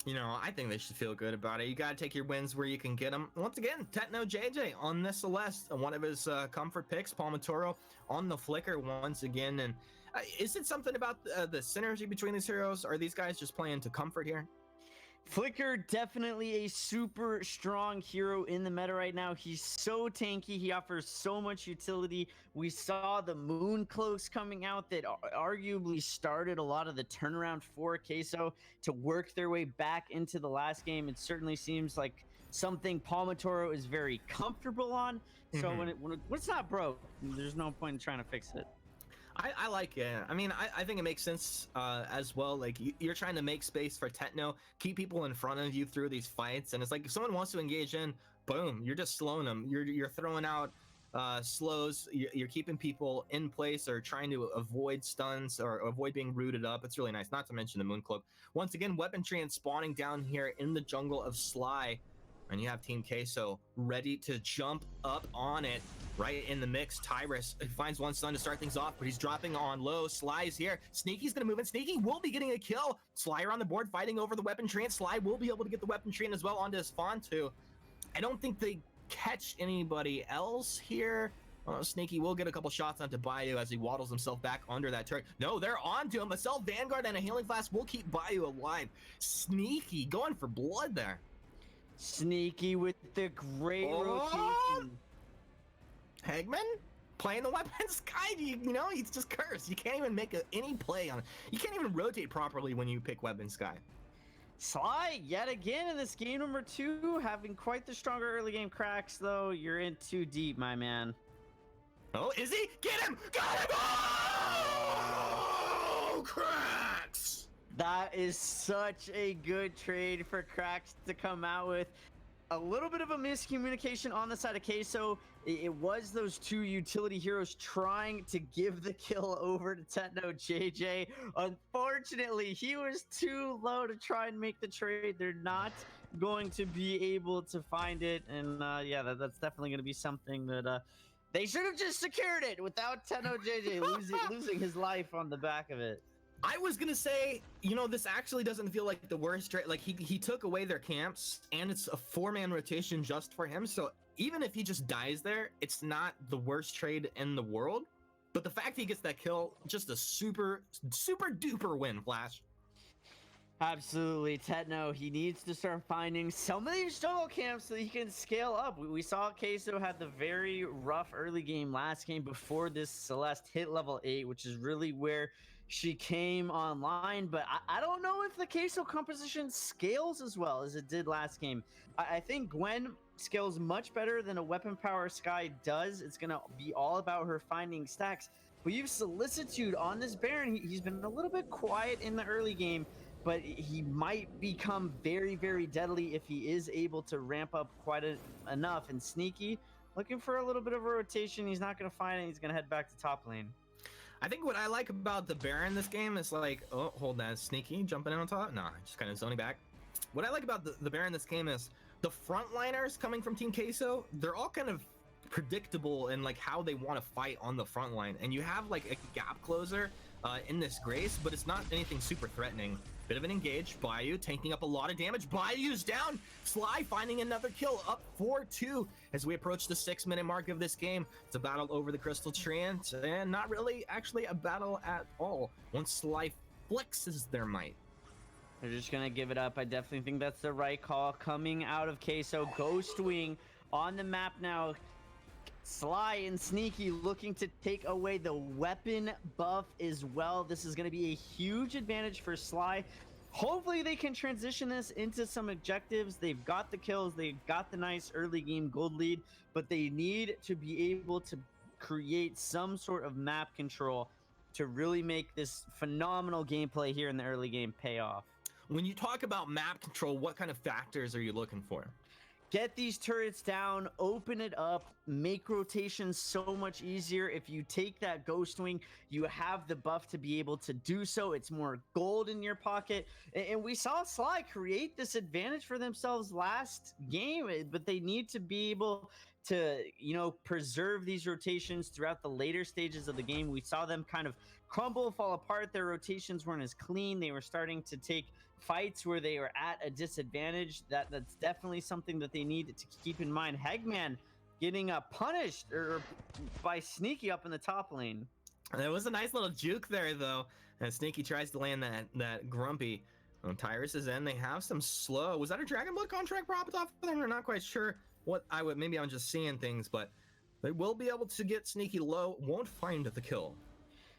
You know, I think they should feel good about it. You gotta take your wins where you can get them. Once again, Techno JJ on the Celeste, one of his comfort picks. Palmatoro on the Flicker once again. And is it something about the synergy between these heroes? Are these guys just playing to comfort here? Flicker, definitely a super strong hero in the meta right now. He's so tanky. He offers so much utility. We saw the Moon Cloaks coming out that arguably started a lot of the turnaround for Queso to work their way back into the last game. It certainly seems like something Palmatoro is very comfortable on. So when it's not broke, there's no point in trying to fix it. I like it. I mean, I think it makes sense as well. Like, you're trying to make space for Techno, keep people in front of you through these fights. And it's like, if someone wants to engage in, boom, you're just slowing them. You're throwing out slows. You're keeping people in place or trying to avoid stuns or avoid being rooted up. It's really nice, not to mention the Mooncloak. Once again, weapon tree and spawning down here in the jungle of SLY. And you have Team Queso ready to jump up on it. Right in the mix, Tyrus finds one stun to start things off, but he's dropping on low. SLY is here. Sneaky's gonna move in. Sneaky will be getting a kill. SLY on the board fighting over the weapon tree, and SLY will be able to get the weapon tree as well onto his Fontu. I don't think they catch anybody else here. Sneaky will get a couple shots onto Bayou as he waddles himself back under that turret. No, they're onto him. A Self Vanguard and a healing flask will keep Bayou alive. Sneaky going for blood there. Sneaky with the great rotation. Hagman playing the weapons guy, you know, he's just cursed. You can't even make any play on it. You can't even rotate properly when you pick weapons guy. SLY yet again in this game number 2, having quite the stronger early game cracks though. You're in too deep, my man. Oh, is he? Get him! Got him! Oh, cracks! That is such a good trade for Cracks to come out with. A little bit of a miscommunication on the side of Queso. It was those 2 utility heroes trying to give the kill over to Techno JJ. Unfortunately, he was too low to try and make the trade. They're not going to be able to find it. And yeah, that's definitely going to be something that they should have just secured it without Techno JJ losing his life on the back of it. I was gonna say, you know, this actually doesn't feel like the worst trade. Like, he took away their camps, and it's a 4-man rotation just for him. So even if he just dies there, it's not the worst trade in the world. But the fact he gets that kill, just a super duper win, Flash. Absolutely, Techno. He needs to start finding some of these jungle camps so he can scale up. We saw Queso had the very rough early game last game before this Celeste hit level 8, which is really where she came online, but I don't know if the Queso composition scales as well as it did last game. I think Gwen scales much better than a weapon power Skye does. It's gonna be all about her finding stacks. But you've Solicitude on this Baron. He's been a little bit quiet in the early game, but he might become very, very deadly if he is able to ramp up quite enough. And Sneaky, looking for a little bit of a rotation. He's not gonna find it. He's gonna head back to top lane. I think what I like about the Baron this game is like, oh, hold that, Sneaky jumping in on top. Nah, just kind of zoning back. What I like about the Baron this game is the frontliners coming from Team Queso, they're all kind of predictable in like how they want to fight on the front line. And you have like a gap closer in this Grace, but it's not anything super threatening. Bit of an engage. Bayou tanking up a lot of damage. Bayou's down. SLY finding another kill, up 4-2 as we approach the 6-minute mark of this game. It's a battle over the Crystal Trance, and not really actually a battle at all. Once SLY flexes their might. They're just gonna give it up. I definitely think that's the right call coming out of Queso. Ghost Wing on the map now. SLY and Sneaky looking to take away the weapon buff as well. This is gonna be a huge advantage for SLY. Hopefully they can transition this into some objectives. They've got the kills, they've got the nice early game gold lead, but they need to be able to create some sort of map control to really make this phenomenal gameplay here in the early game pay off. When you talk about map control, what kind of factors are you looking for? Get these turrets down, open it up, make rotations so much easier. If you take that Ghost Wing, you have the buff to be able to do so. It's more gold in your pocket. And we saw SLY create this advantage for themselves last game, but they need to be able to, you know, preserve these rotations throughout the later stages of the game. We saw them kind of crumble, fall apart. Their rotations weren't as clean. They were starting to take fights where they were at a disadvantage. That's definitely something that they need to keep in mind. Hegman getting punished by Sneaky up in the top lane. There was a nice little juke there, though, as Sneaky tries to land that Grumpy. Tyrus is in. They have some slow. Was that a Dragon Blood contract propped off of them? We're not quite sure what maybe I'm just seeing things, but they will be able to get Sneaky low. Won't find the kill.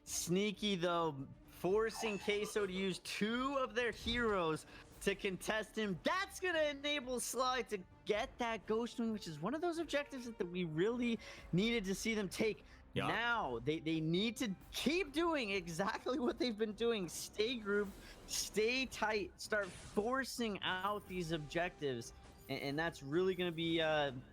Sneaky, though, forcing Queso to use 2 of their heroes to contest him. That's going to enable SLY to get that Ghost Wing, which is one of those objectives that we really needed to see them take. Yeah. Now, they need to keep doing exactly what they've been doing. Stay grouped, stay tight, start forcing out these objectives. And that's really going to be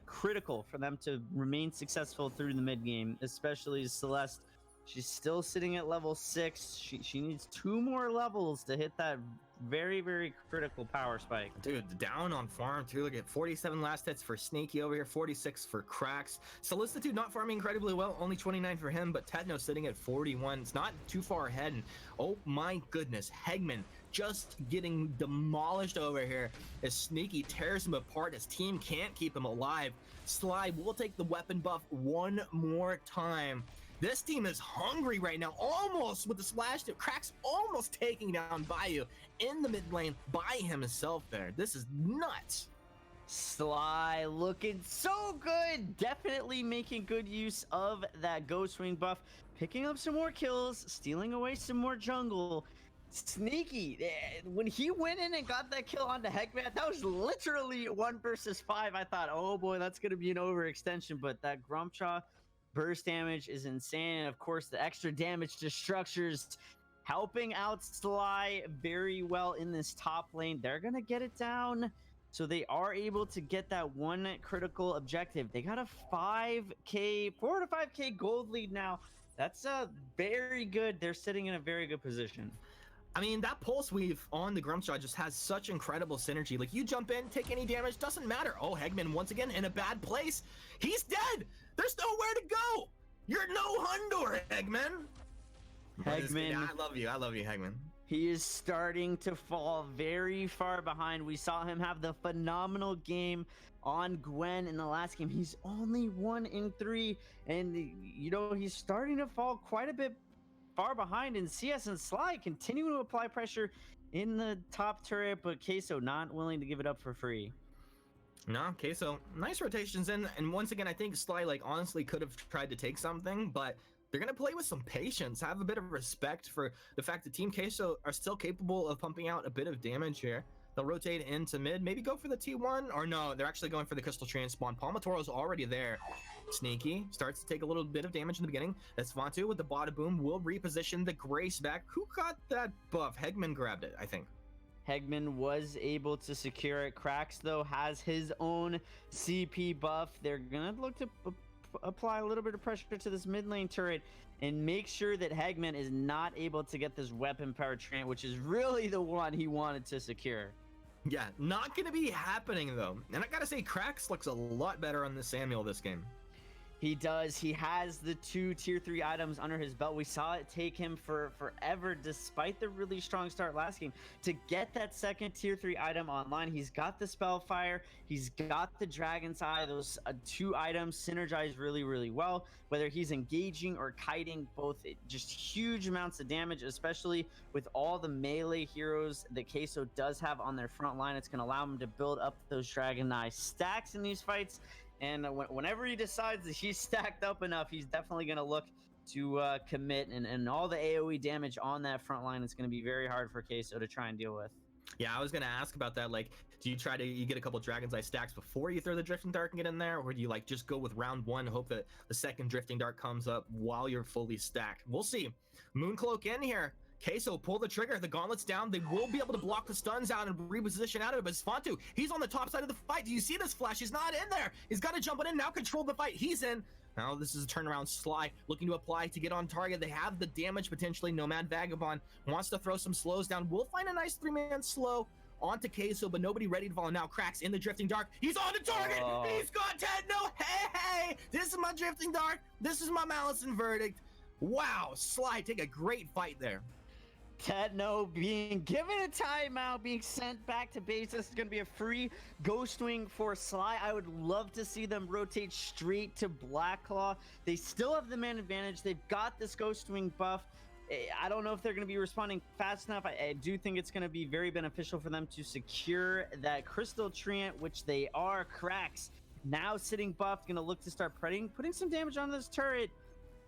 critical for them to remain successful through the mid game, especially Celeste. She's still sitting at level 6. She needs 2 more levels to hit that very, very critical power spike. Dude, down on farm too. Look at 47 last hits for Sneaky over here, 46 for Cracks. Solicitude not farming incredibly well, only 29 for him, but Techno sitting at 41. It's not too far ahead. And oh my goodness, Hegman just getting demolished over here as Sneaky tears him apart. His team can't keep him alive. SLY will take the weapon buff one more time. This team is hungry right now, almost with the splash to Cracks, almost taking down Bayou in the mid lane by himself there. This is nuts. SLY looking so good, definitely making good use of that Ghost Wing buff, picking up some more kills, stealing away some more jungle. Sneaky, when he went in and got that kill onto Hegman, that was literally 1 versus 5. I thought, oh boy, that's going to be an overextension, but that Grumpjaw burst damage is insane. And of course, the extra damage to structures helping out SLY very well in this top lane. They're going to get it down. So they are able to get that 1 critical objective. They got a 4 to 5K gold lead now. That's very good. They're sitting in a very good position. I mean, that pulse weave on the Grumpjaw just has such incredible synergy. Like, you jump in, take any damage, doesn't matter. Oh, Hegman once again in a bad place. He's dead. There's nowhere to go. You're no Hundor, Hegman. Hegman, I love you, Hegman. He is starting to fall very far behind. We saw him have the phenomenal game on Gwen in the last game. He's only 1 in 3, and you know, he's starting to fall quite a bit far behind. And CS and SLY continue to apply pressure in the top turret, but Queso not willing to give it up for free. No, Queso, nice rotations in, and once again, I think SLY, like, honestly could have tried to take something, but they're going to play with some patience, have a bit of respect for the fact that Team Queso are still capable of pumping out a bit of damage here. They'll rotate into mid, maybe go for the T1, or no, they're actually going for the Crystal Transpawn. Palmatoro's already there. Sneaky starts to take a little bit of damage in the beginning. That's Svantu with the Bada Boom will reposition the Grace back. Who got that buff? Hegman grabbed it, I think. Hegman was able to secure it. Cracks, though, has his own CP buff. They're going to look to apply a little bit of pressure to this mid lane turret and make sure that Hegman is not able to get this weapon power trait, which is really the one he wanted to secure. Yeah, not going to be happening, though. And I got to say, Cracks looks a lot better on the Samuel this game. He does. He has the 2 tier 3 items under his belt. We saw it take him forever, despite the really strong start last game, to get that second tier 3 item online. He's got the Spellfire. He's got the Dragon's Eye. Those 2 items synergize really, really well. Whether he's engaging or kiting, both just huge amounts of damage, especially with all the melee heroes that Queso does have on their front line. It's going to allow him to build up those Dragon Eye stacks in these fights. And whenever he decides that he's stacked up enough, he's definitely going to look to commit. And all the AoE damage on that front line is going to be very hard for Queso to try and deal with. Yeah, I was going to ask about that. Like, do you you get a couple Dragon's Eye stacks before you throw the Drifting Dart and get in there? Or do you, like, just go with round 1 and hope that the second Drifting Dart comes up while you're fully stacked? We'll see. Mooncloak in here. Queso, pull the trigger. The gauntlet's down. They will be able to block the stuns out and reposition out of it. But Sfontu, he's on the top side of the fight. Do you see this flash? He's not in there. He's got to jump in now, control the fight. He's in. Now this is a turnaround. SLY looking to apply to get on target. They have the damage potentially. Nomad Vagabond wants to throw some slows down. We'll find a nice 3-man slow onto Queso, but nobody ready to follow. Now Cracks in the Drifting Dark. He's on the target. He's got 10. No, hey, this is my Drifting Dark. This is my Malice and Verdict. Wow, SLY take a great fight there. Techno being given a timeout, being sent back to base. This is going to be a free Ghost Wing for SLY. I would love to see them rotate straight to Blackclaw. They still have the man advantage. They've got this Ghost Wing buff. I don't know if they're going to be responding fast enough. I do think it's going to be very beneficial for them to secure that Crystal Treant, which they are. Cracks now sitting buffed, going to look to start putting some damage on this turret.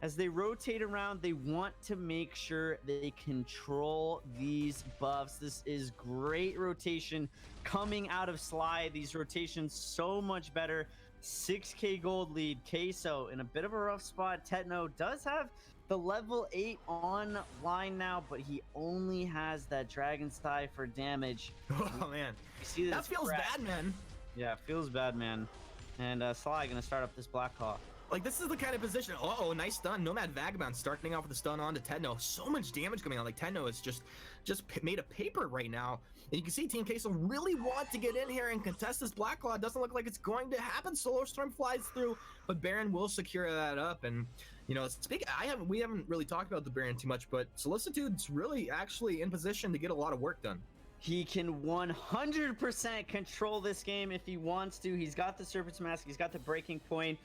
As they rotate around, they want to make sure they control these buffs. This is great rotation coming out of SLY. These rotations so much better. 6k gold lead. Queso in a bit of a rough spot. Techno does have the level 8 online now, but he only has that Dragon's Eye for damage. Oh man, you see this that feels bad, man. Yeah, it feels bad, man. And SLY gonna start up this Blackclaw. Like, this is the kind of position. Uh-oh, nice stun. Nomad Vagabond starting off with a stun onto Techno. So much damage coming on. Like, Techno is just made of paper right now. And you can see Team Queso really want to get in here and contest this Blackclaw. It doesn't look like it's going to happen. Solar Storm flies through, but Baron will secure that up. And, you know, we haven't really talked about the Baron too much, but Solicitude's really actually in position to get a lot of work done. He can 100% control this game if he wants to. He's got the Serpent's Mask. He's got the breaking point.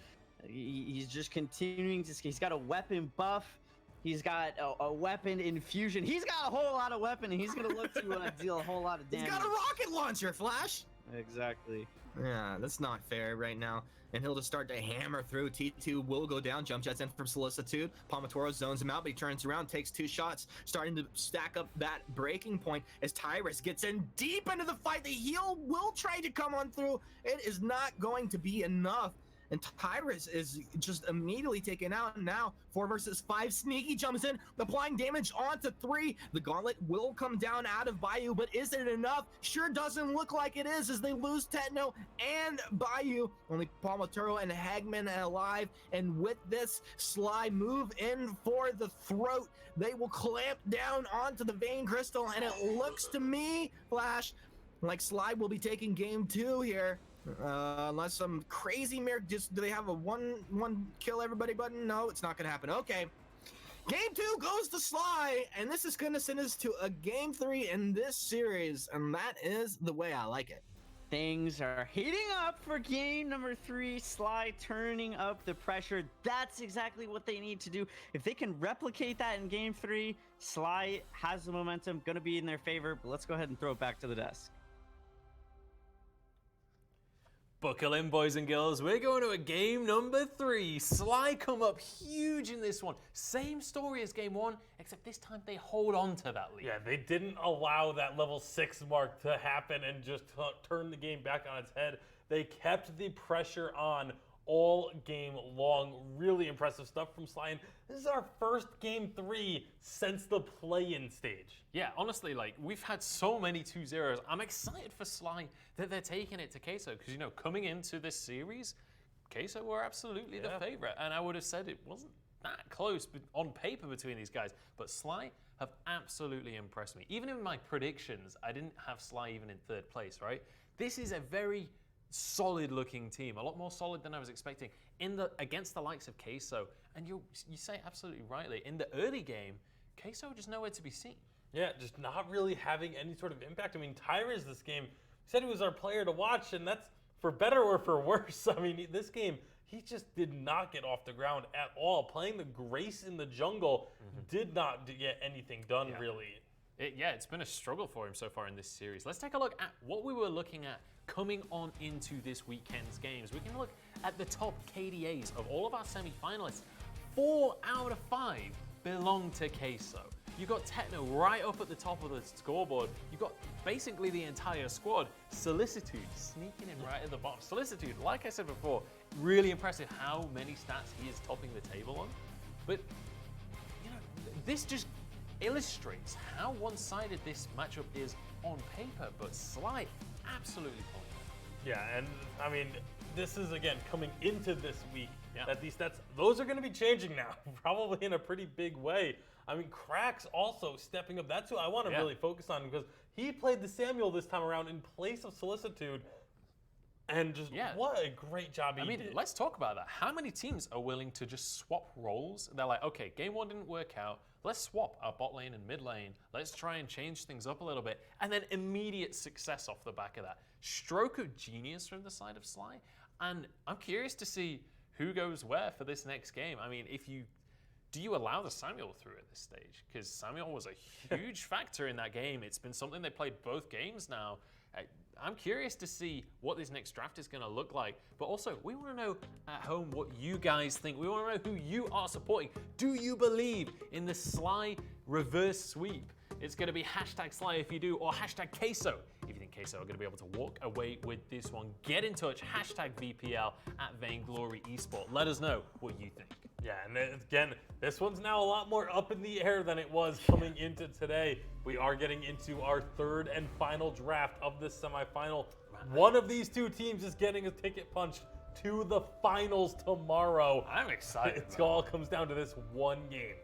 He's just continuing to. He's got a weapon buff. He's got a weapon infusion. He's got a whole lot of weapon, and he's gonna look to deal a whole lot of damage. He's got a rocket launcher, Flash. Exactly. Yeah, that's not fair right now. And he'll just start to hammer through. T2 will go down. Jump jets in from Solicitude. Palmatoro zones him out, but he turns around, takes 2 shots, starting to stack up that breaking point as Tyrus gets in deep into the fight. The heal will try to come on through. It is not going to be enough. And Tyrus is just immediately taken out. Now 4 versus 5. Sneaky jumps in, applying damage onto 3. The gauntlet will come down out of Bayou, but is it enough? Sure doesn't look like it is, as they lose Techno and Bayou. Only Palmaturo and Hagman alive. And with this, SLY move in for the throat. They will clamp down onto the Vein Crystal, and it looks to me, Flash, like SLY will be taking game 2 here. Unless some crazy miracle, do they have a one kill everybody button? No, it's not gonna happen. Okay, game 2 goes to SLY, and this is gonna send us to a game 3 in this series, and that is the way I like it. Things are heating up for game number 3. SLY turning up the pressure. That's exactly what they need to do. If they can replicate that in game 3, SLY has the momentum, gonna be in their favor. But let's go ahead and throw it back to the desk. Buckle in, boys and girls. We're going to a game number 3. SLY come up huge in this one. Same story as game 1, except this time they hold on to that lead. Yeah, they didn't allow that level 6 mark to happen and just turn the game back on its head. They kept the pressure on all game long. Really impressive stuff from SLY. And this is our first game 3 since the play-in stage. Yeah, honestly, like, we've had so many 2-0s. I'm excited for SLY that they're taking it to Queso, because, you know, coming into this series, Queso were absolutely the favorite. And I would have said it wasn't that close on paper between these guys. But SLY have absolutely impressed me. Even in my predictions, I didn't have SLY even in 3rd place, right? This is a very solid-looking team, a lot more solid than I was expecting against the likes of Queso. And you say absolutely rightly, in the early game, Queso just nowhere to be seen. Yeah, just not really having any sort of impact. I mean, Tyrus this game said he was our player to watch, and that's for better or for worse. I mean, this game, he just did not get off the ground at all. Playing the Grace in the jungle did not get anything done, really. It's been a struggle for him so far in this series. Let's take a look at what we were looking at coming on into this weekend's games. We can look at the top KDAs of all of our semi-finalists. 4 out of 5 belong to Queso. You got Techno right up at the top of the scoreboard. You got basically the entire squad. Solicitude sneaking in right at the bottom. Solicitude, like I said before, really impressive how many stats he is topping the table on. But, you know, this just illustrates how one-sided this matchup is on paper, but SLY absolutely pulling it. Yeah, and I mean, this is, again, coming into this week, that these stats, those are going to be changing now, probably in a pretty big way. I mean, Cracks also stepping up. That's who I want to really focus on, because he played the Samuel this time around in place of Solicitude. And just what a great job he did. Let's talk about that. How many teams are willing to just swap roles? They're like, okay, game 1 didn't work out. Let's swap our bot lane and mid lane. Let's try and change things up a little bit. And then immediate success off the back of that. Stroke of genius from the side of SLY. And I'm curious to see who goes where for this next game. I mean, do you allow the Samuel through at this stage? Because Samuel was a huge factor in that game. It's been something they played both games now. I'm curious to see what this next draft is going to look like. But also, we want to know at home what you guys think. We want to know who you are supporting. Do you believe in the SLY reverse sweep? It's going to be hashtag SLY if you do, or hashtag Queso if you think Queso are going to be able to walk away with this one. Get in touch, hashtag VPL at Vainglory Esport. Let us know what you think. Yeah, and again, this one's now a lot more up in the air than it was coming into today. We are getting into our third and final draft of this semifinal. One of these two teams is getting a ticket punched to the finals tomorrow. I'm excited. It all comes down to this one game.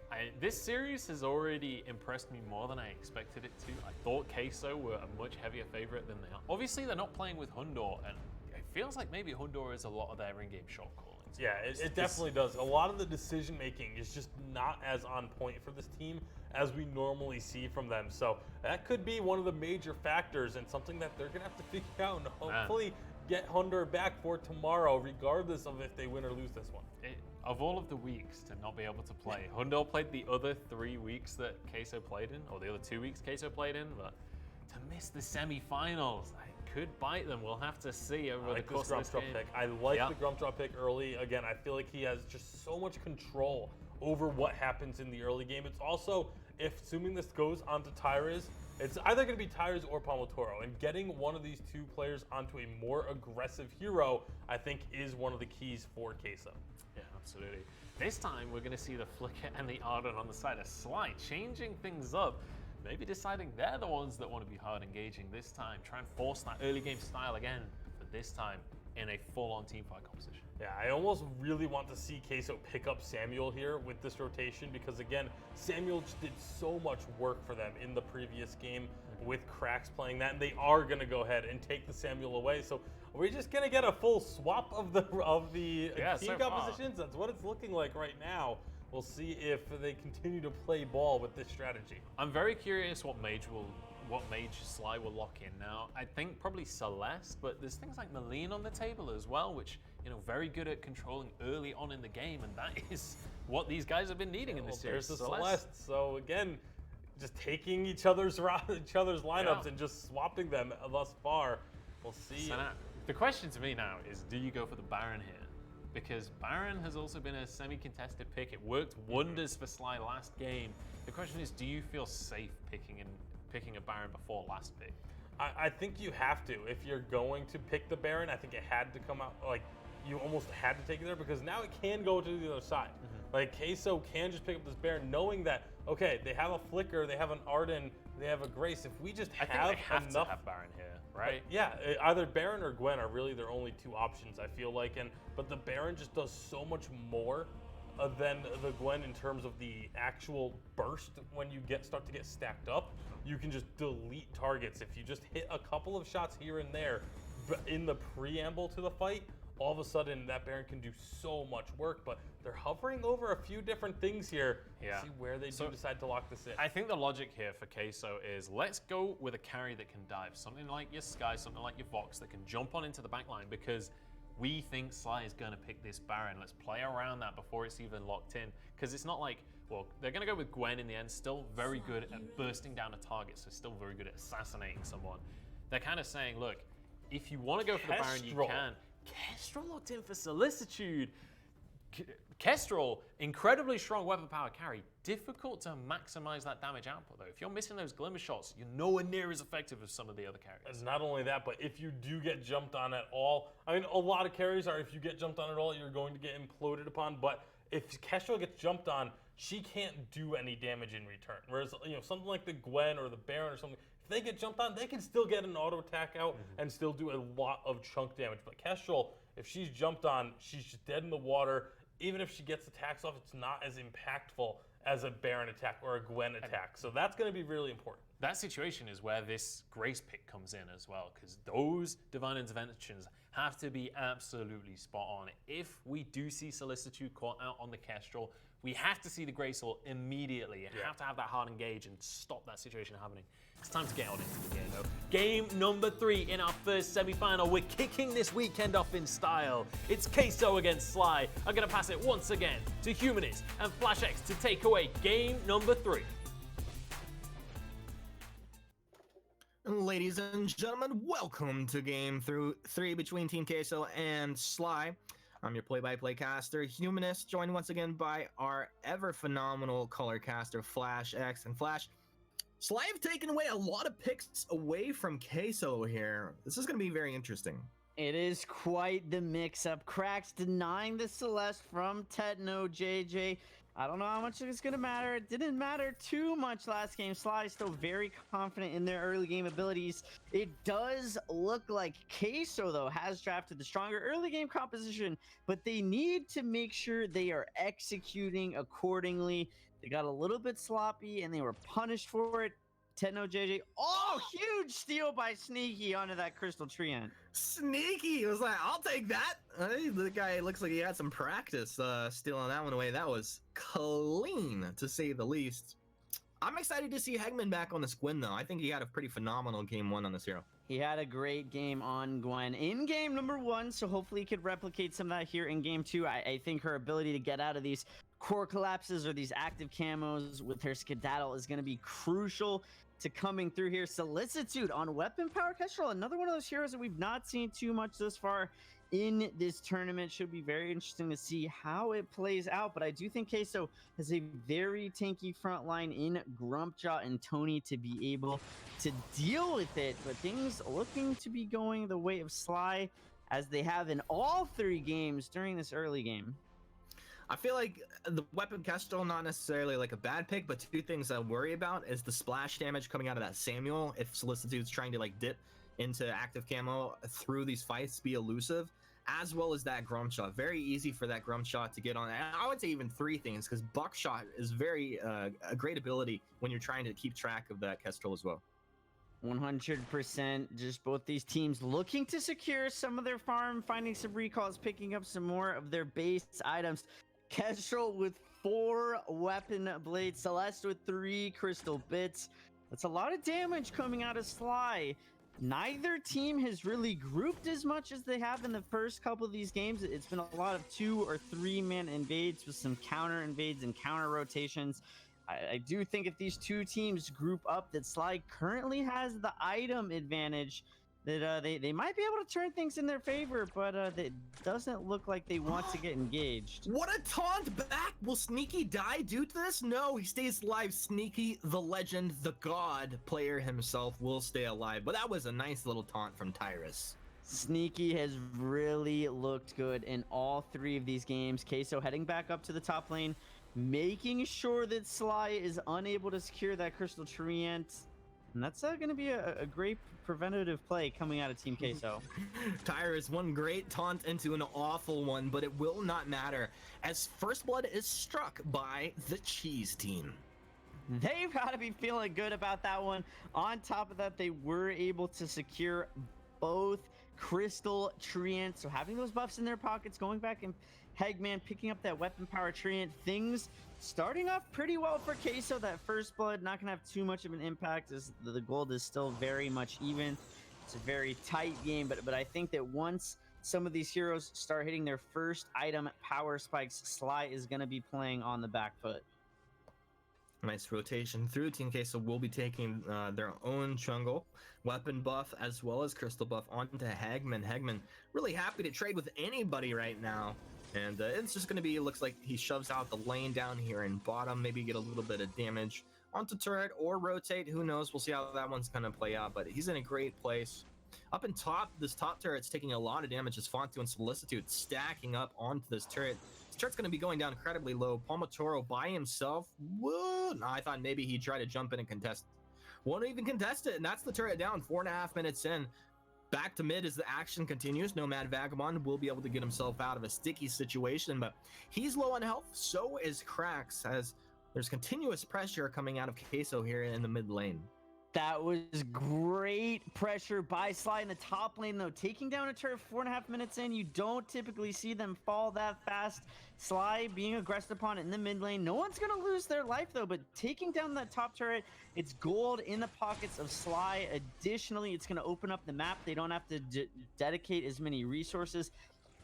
This series has already impressed me more than I expected it to. I thought Queso were a much heavier favorite than they are. Obviously, they're not playing with Hundor, and it feels like maybe Hundor is a lot of their in-game shot calling. Yeah, it definitely does. A lot of the decision making is just not as on point for this team as we normally see from them. So that could be one of the major factors and something that they're going to have to figure out and hopefully get Hundor back for tomorrow, regardless of if they win or lose this one. Of all of the weeks to not be able to play, Hundor played the other 3 weeks that Queso played in, or the other 2 weeks Queso played in, but to miss the semi-finals, could bite them. We'll have to see over the course of this game. Pick. I like the Grump Drop pick early. Again, I feel like he has just so much control over what happens in the early game. It's also, assuming this goes onto Tyrus, it's either going to be Tyrus or Palmatoro. And getting one of these two players onto a more aggressive hero, I think, is one of the keys for Queso. Yeah, absolutely. This time, we're going to see the Flicker and the Ardent on the side of SLY, changing things up. Maybe deciding they're the ones that want to be hard engaging this time. Try and force that early game style again, but this time in a full-on teamfight composition. Yeah, I almost really want to see Queso pick up Samuel here with this rotation because, again, Samuel just did so much work for them in the previous game with Cracks playing that, and they are going to go ahead and take the Samuel away. So are we just going to get a full swap of the team compositions? That's what it's looking like right now. We'll see if they continue to play ball with this strategy. I'm very curious what mage SLY will lock in now. I think probably Celeste, but there's things like Maline on the table as well, which, you know, very good at controlling early on in the game, and that is what these guys have been needing in this series. There's the Celeste. So again, just taking each other's lineups and just swapping them thus far. We'll see. So now, the question to me now is, do you go for the Baron here? Because Baron has also been a semi-contested pick. It worked wonders for SLY last game. The question is, do you feel safe picking a Baron before last pick? I think you have to. If you're going to pick the Baron, I think it had to come out, like, you almost had to take it there because now it can go to the other side. Like, Queso can just pick up this Baron knowing that, okay, they have a Flicker, they have an Arden, they have a Grace. If we just I think they have to have Baron here, right? Yeah, either Baron or Gwen are really their only two options, I feel like. But the Baron just does so much more than the Gwen in terms of the actual burst. When you start to get stacked up, you can just delete targets. If you just hit a couple of shots here and there, in the preamble to the fight, all of a sudden that Baron can do so much work, but they're hovering over a few different things here. Yeah. See where they do decide to lock this in. I think the logic here for Queso is let's go with a carry that can dive. Something like your Sky, something like your Vox that can jump on into the backline because we think SLY is going to pick this Baron. Let's play around that before it's even locked in. Because it's not like, well, they're going to go with Gwen in the end. Still very good at bursting down a target, so still very good at assassinating someone. They're kind of saying, look, if you want to go for the Baron, you can. Kestrel locked in for Solicitude. Kestrel, incredibly strong weapon power carry. Difficult to maximize that damage output though. If you're missing those glimmer shots, you're nowhere near as effective as some of the other carries. And not only that, but if you do get jumped on at all, I mean, a lot of carries are if you get jumped on at all, you're going to get imploded upon. But if Kestrel gets jumped on, she can't do any damage in return. Whereas, you know, something like the Gwen or the Baron or something, if they get jumped on, they can still get an auto attack out and still do a lot of chunk damage. But Kestrel, if she's jumped on, she's just dead in the water. Even if she gets attacks off, it's not as impactful as a Baron attack or a Gwen attack. So that's going to be really important. That situation is where this Grace pick comes in as well, because those Divine Interventions have to be absolutely spot on. If we do see Solicitude caught out on the Kestrel, we have to see the Grace Ult immediately and have to have that hard engage and stop that situation happening. It's time to get on into the game though. Game number 3 in our first semi-final. We're kicking this weekend off in style. It's Queso against SLY. I'm gonna pass it once again to Humanist and FlashX to take away game number 3. Ladies and gentlemen, welcome to game 3 between Team Queso and SLY. I'm your play-by-play caster, Humanist, joined once again by our ever-phenomenal color caster, FlashX. And Flash, SLY have taken away a lot of picks away from Queso here. This is going to be very interesting. It is quite the mix-up. Cracks denying the Celeste from Techno JJ. I don't know how much it's going to matter. It didn't matter too much last game. SLY is still very confident in their early game abilities. It does look like Queso, though, has drafted the stronger early game composition, but they need to make sure they are executing accordingly. They got a little bit sloppy, and they were punished for it. Techno JJ. Oh, huge steal by Sneaky onto that Crystal Treant. Sneaky was like, I'll take that. The guy looks like he had some practice stealing that one away. That was clean, to say the least. I'm excited to see Hegman back on the Gwen, though. I think he had a pretty phenomenal game 1 on this hero. He had a great game on Gwen in game number 1, so hopefully he could replicate some of that here in game 2. I think her ability to get out of these core collapses or these active camos with her skedaddle is going to be crucial to coming through here. Solicitude on weapon power Kestrel, another one of those heroes that we've not seen too much thus far in this tournament. Should be very interesting to see how it plays out, but I do think Queso has a very tanky front line in Grumpjaw and Tony to be able to deal with it, but things looking to be going the way of SLY as they have in all 3 games during this early game. I feel like the weapon Kestrel, not necessarily like a bad pick, but 2 things I worry about is the splash damage coming out of that Samuel. If Solicitude's trying to like dip into active camo through these fights, be elusive, as well as that Grumpshot. Very easy for that Grumpshot to get on. And I would say even 3 things, because Buckshot is very a great ability when you're trying to keep track of that Kestrel as well. 100%. Just both these teams looking to secure some of their farm, finding some recalls, picking up some more of their base items. Kestrel with 4 weapon blades, Celeste with 3 crystal bits. That's a lot of damage coming out of SLY. Neither team has really grouped as much as they have in the first couple of these games. It's been a lot of 2 or 3 man invades with some counter invades and counter rotations. I do think if these 2 teams group up, that SLY currently has the item advantage, that they might be able to turn things in their favor, but it doesn't look like they want to get engaged. What a taunt back! Will Sneaky die due to this? No, he stays alive. Sneaky, the legend, the god player himself will stay alive. But that was a nice little taunt from Tyrus. Sneaky has really looked good in all 3 of these games. Queso heading back up to the top lane, making sure that SLY is unable to secure that Crystal Treant. And that's going to be a great preventative play coming out of Team Queso. Tyrus, one great taunt into an awful one, but it will not matter as First Blood is struck by the Cheese team. They've got to be feeling good about that one. On top of that, they were able to secure both Crystal Treant. So having those buffs in their pockets, going back and Hegman picking up that weapon power Treant, things starting off pretty well for Queso. That first blood not gonna have too much of an impact as the gold is still very much even. It's a very tight game, but I think that once some of these heroes start hitting their first item power spikes, SLY is gonna be playing on the back foot. Nice rotation through. Team Queso will be taking their own jungle weapon buff as well as crystal buff onto Hegman. Hegman really happy to trade with anybody right now. And it's just going to be, it looks like he shoves out the lane down here in bottom, maybe get a little bit of damage onto turret or rotate. Who knows? We'll see how that one's going to play out, but he's in a great place. Up in top, this top turret's taking a lot of damage as Fontu and Solicitude stacking up onto this turret. This turret's going to be going down incredibly low. Palmatoro by himself. Whoa! No, I thought maybe he'd try to jump in and contest. Won't even contest it, and that's the turret down 4.5 minutes in. Back to mid as the action continues. Nomad Vagabond will be able to get himself out of a sticky situation, but he's low on health. So is Krax, as there's continuous pressure coming out of Queso here in the mid lane. That was great pressure by SLY in the top lane, though. Taking down a turret 4.5 minutes in, you don't typically see them fall that fast. SLY being aggressed upon it in the mid lane. No one's going to lose their life, though, but taking down that top turret, it's gold in the pockets of SLY. Additionally, it's going to open up the map. They don't have to dedicate as many resources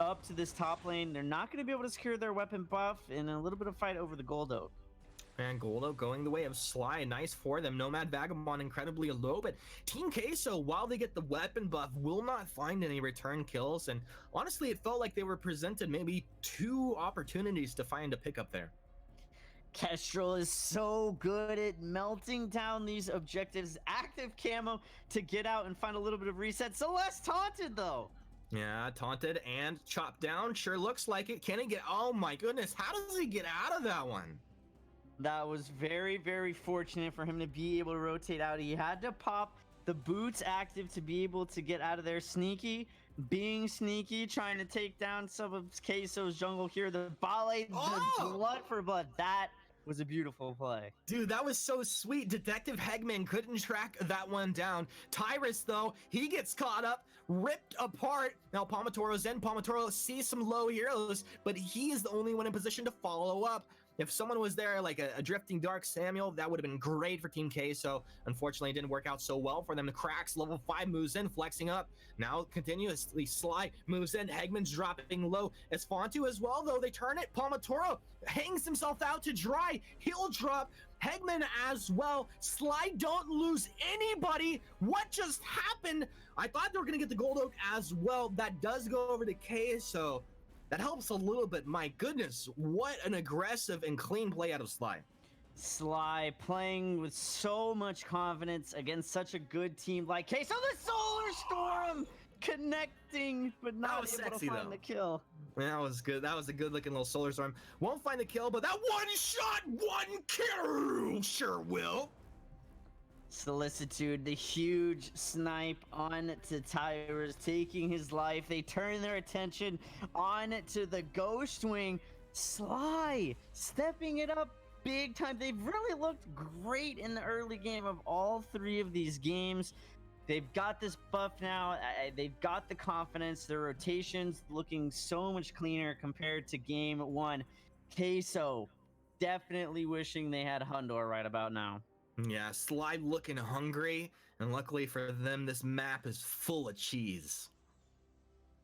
up to this top lane. They're not going to be able to secure their weapon buff in a little bit of fight over the gold oak. And Goldo going the way of SLY, nice for them. Nomad Vagabond incredibly low, but Team Queso, while they get the weapon buff, will not find any return kills. And honestly, it felt like they were presented maybe 2 opportunities to find a pickup there. Kestrel is so good at melting down these objectives. Active camo to get out and find a little bit of reset. Celeste taunted though. Yeah, taunted and chopped down. Sure looks like it. Can he get, oh my goodness, how does he get out of that one? That was very, very fortunate for him to be able to rotate out. He had to pop the boots active to be able to get out of there. Sneaky, being sneaky, trying to take down some of Queso's jungle here. The ballet, the blood for blood. That was a beautiful play. Dude, that was so sweet. Detective Hegman couldn't track that one down. Tyrus, though, he gets caught up, ripped apart. Now Palmatoro's in. Palmatoro sees some low heroes, but he is the only one in position to follow up. If someone was there, like a drifting Dark Samuel, that would have been great for Team Queso. Unfortunately, it didn't work out so well for them. The Cracks, level 5, moves in, flexing up. Now continuously, SLY moves in. Hegman's dropping low. As Fontu as well, though, they turn it. Palmatoro hangs himself out to dry. He'll drop. Hegman as well. SLY don't lose anybody. What just happened? I thought they were going to get the Gold Oak as well. That does go over to Queso. That helps a little bit. My goodness, what an aggressive and clean play out of SLY. SLY playing with so much confidence against such a good team like Queso. The Solar Storm connecting, but not able to find the kill. That was good. That was a good looking little Solar Storm. Won't find the kill, but that one shot, one kill sure will. Solicitude, the huge snipe on to Tyrus, taking his life. They turn their attention on to the Ghost Wing. SLY stepping it up big time. They've really looked great in the early game of all 3 of these games. They've got this buff now. They've got the confidence. Their rotations looking so much cleaner compared to game 1. Queso definitely wishing they had Hundor right about now. Yeah, SLY looking hungry, and luckily for them, this map is full of cheese.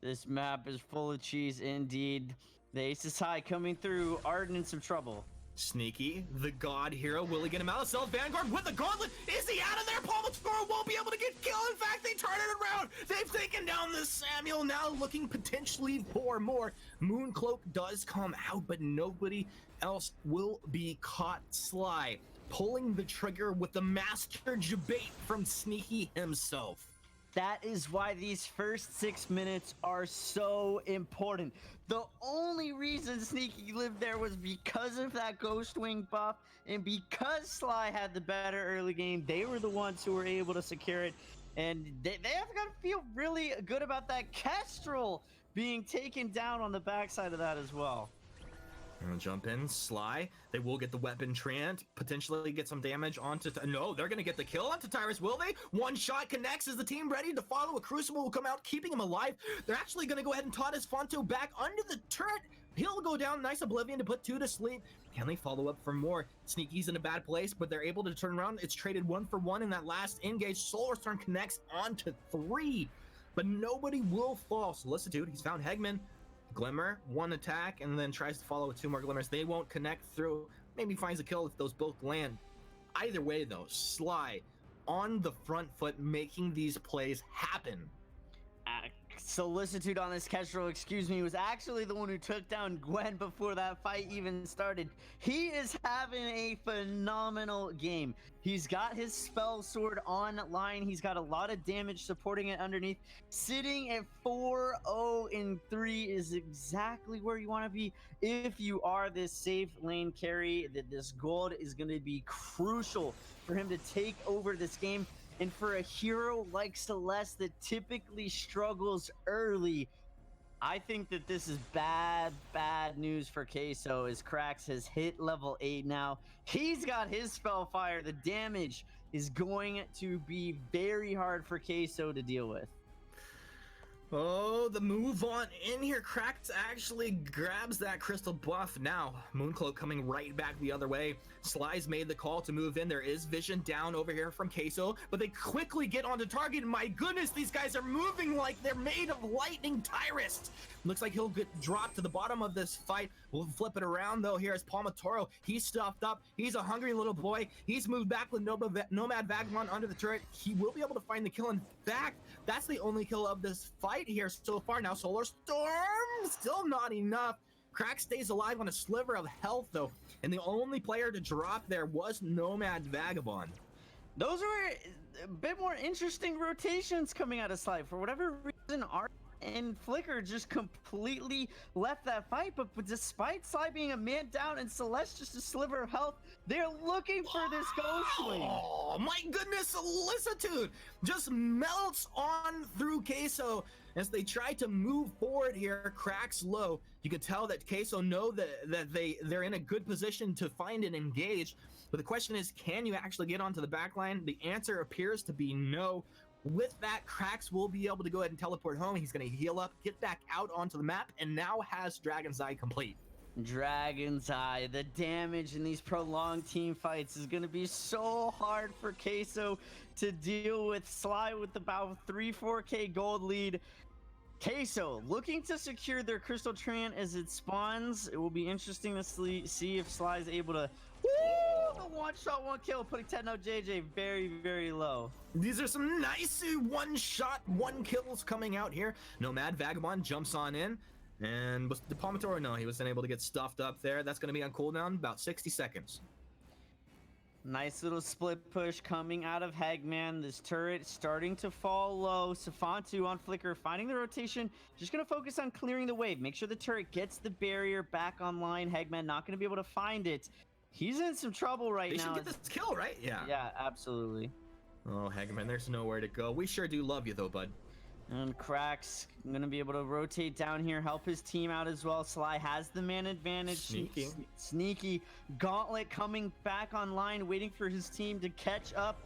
This map is full of cheese indeed. The Aces High coming through, Arden in some trouble. Sneaky, the god hero, will he get him out of Self Vanguard with the gauntlet? Is he out of there? Palmatoro won't be able to get killed. In fact, they turn it around. They've taken down the Samuel, now looking potentially for more. Mooncloak does come out, but nobody else will be caught. SLY pulling the trigger with the master debate from Sneaky himself. That is why these first 6 minutes are so important. The only reason Sneaky lived there was because of that Ghost Wing buff, and because SLY had the better early game. They were the ones who were able to secure it, and they have got to feel really good about that. Kestrel being taken down on the backside of that as well. Gonna jump in, SLY. They will get the weapon trant, potentially get some damage onto. No, they're gonna get the kill onto Tyrus, will they? One shot connects. Is the team ready to follow? A Crucible will come out, keeping him alive. They're actually gonna go ahead and toss Fonto back under the turret. He'll go down. Nice Oblivion to put 2 to sleep. Can they follow up for more? Sneaky's in a bad place, but they're able to turn around. It's traded 1 for 1 in that last engage. Solar connects onto 3, but nobody will fall. Solicitude, he's found Hegman. Glimmer, 1 attack, and then tries to follow with 2 more Glimmers. They won't connect through. Maybe finds a kill if those both land. Either way, though, SLY on the front foot, making these plays happen. Solicitude on this Kestrel, excuse me, was actually the one who took down Gwen before that fight even started. He is having a phenomenal game. He's got his spell sword online. He's got a lot of damage supporting it underneath. Sitting at 4-0-3 is exactly where you want to be if you are this safe lane carry. That this gold is going to be crucial for him to take over this game. And for a hero like Celeste that typically struggles early, I think that this is bad news for Queso, as Krax has hit level 8 now. He's got his Spellfire. The damage is going to be very hard for Queso to deal with. Oh, the move on in here. Krax actually grabs that crystal buff. Now, Mooncloak coming right back the other way. SLY's made the call to move in. There is vision down over here from Queso, but they quickly get onto target. My goodness, these guys are moving like they're made of lightning. Tyrus looks like he'll get dropped to the bottom of this fight. We'll flip it around, though. Here is Palmatoro. He's stuffed up. He's a hungry little boy. He's moved back with Nomad Vagabond under the turret. He will be able to find the kill. In fact, that's the only kill of this fight here so far. Now, Solar Storm, still not enough. Krax stays alive on a sliver of health, though, and the only player to drop there was Nomad Vagabond. Those were a bit more interesting rotations coming out of SLY. For whatever reason, Art and Flicker just completely left that fight, but despite SLY being a man down and Celeste just a sliver of health, they're looking for this ghost swing. Oh my goodness, Solicitude just melts on through Queso as they try to move forward here. Cracks low. You can tell that Queso know that they're in a good position to find and engage, but the question is, can you actually get onto the back line? The answer appears to be no. With that, Krax will be able to go ahead and teleport home. He's going to heal up, get back out onto the map, and now has Dragon's Eye complete. Dragon's Eye, the damage in these prolonged team fights is going to be so hard for Queso to deal with. SLY with about 3-4K gold lead. Queso looking to secure their Crystal Tran as it spawns. It will be interesting to see if SLY is able to... Woo! The one shot, one kill, putting 10-0 JJ very, very low. These are some nice one shot, one kills coming out here. Nomad Vagabond jumps on in. And was the Palmatoro? No, he wasn't able to get stuffed up there. That's going to be on cooldown, about 60 seconds. Nice little split push coming out of Hagman. This turret starting to fall low. Safantu on Flicker, finding the rotation. Just going to focus on clearing the wave. Make sure the turret gets the barrier back online. Hagman not going to be able to find it. He's in some trouble right now. They should get this kill, right? Yeah. Yeah, absolutely. Oh, Hagman, there's nowhere to go. We sure do love you, though, bud. And Krax gonna be able to rotate down here, help his team out as well. SLY has the man advantage. Sneaky. Gauntlet coming back online, waiting for his team to catch up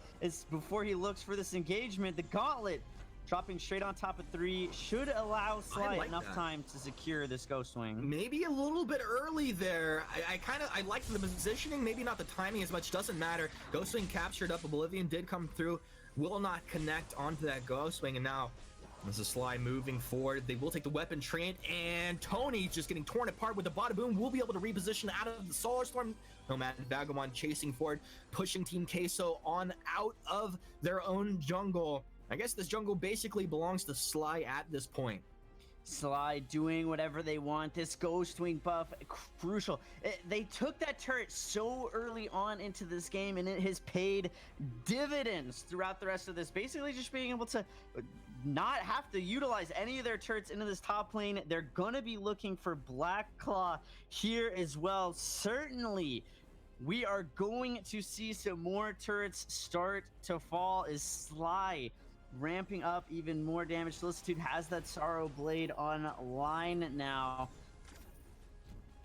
before he looks for this engagement. The Gauntlet dropping straight on top of 3 should allow SLY enough time to secure this Ghost Wing. Maybe a little bit early there. I like the positioning, maybe not the timing as much. Doesn't matter. Ghost Wing captured up. Oblivion did come through. Will not connect onto that Ghost Wing, and now this is SLY moving forward. They will take the weapon train, and Tony just getting torn apart with the bada boom. Will be able to reposition out of the Solar Storm. Nomad Vagabond chasing forward, pushing Team Queso on out of their own jungle. I guess this jungle basically belongs to SLY at this point. SLY doing whatever they want. This Ghost Wing buff, crucial. They took that turret so early on into this game, and it has paid dividends throughout the rest of this. Basically just being able to not have to utilize any of their turrets into this top lane. They're gonna be looking for Black Claw here as well. Certainly, we are going to see some more turrets start to fall as SLY ramping up even more damage. Solicitude has that Sorrow Blade online now.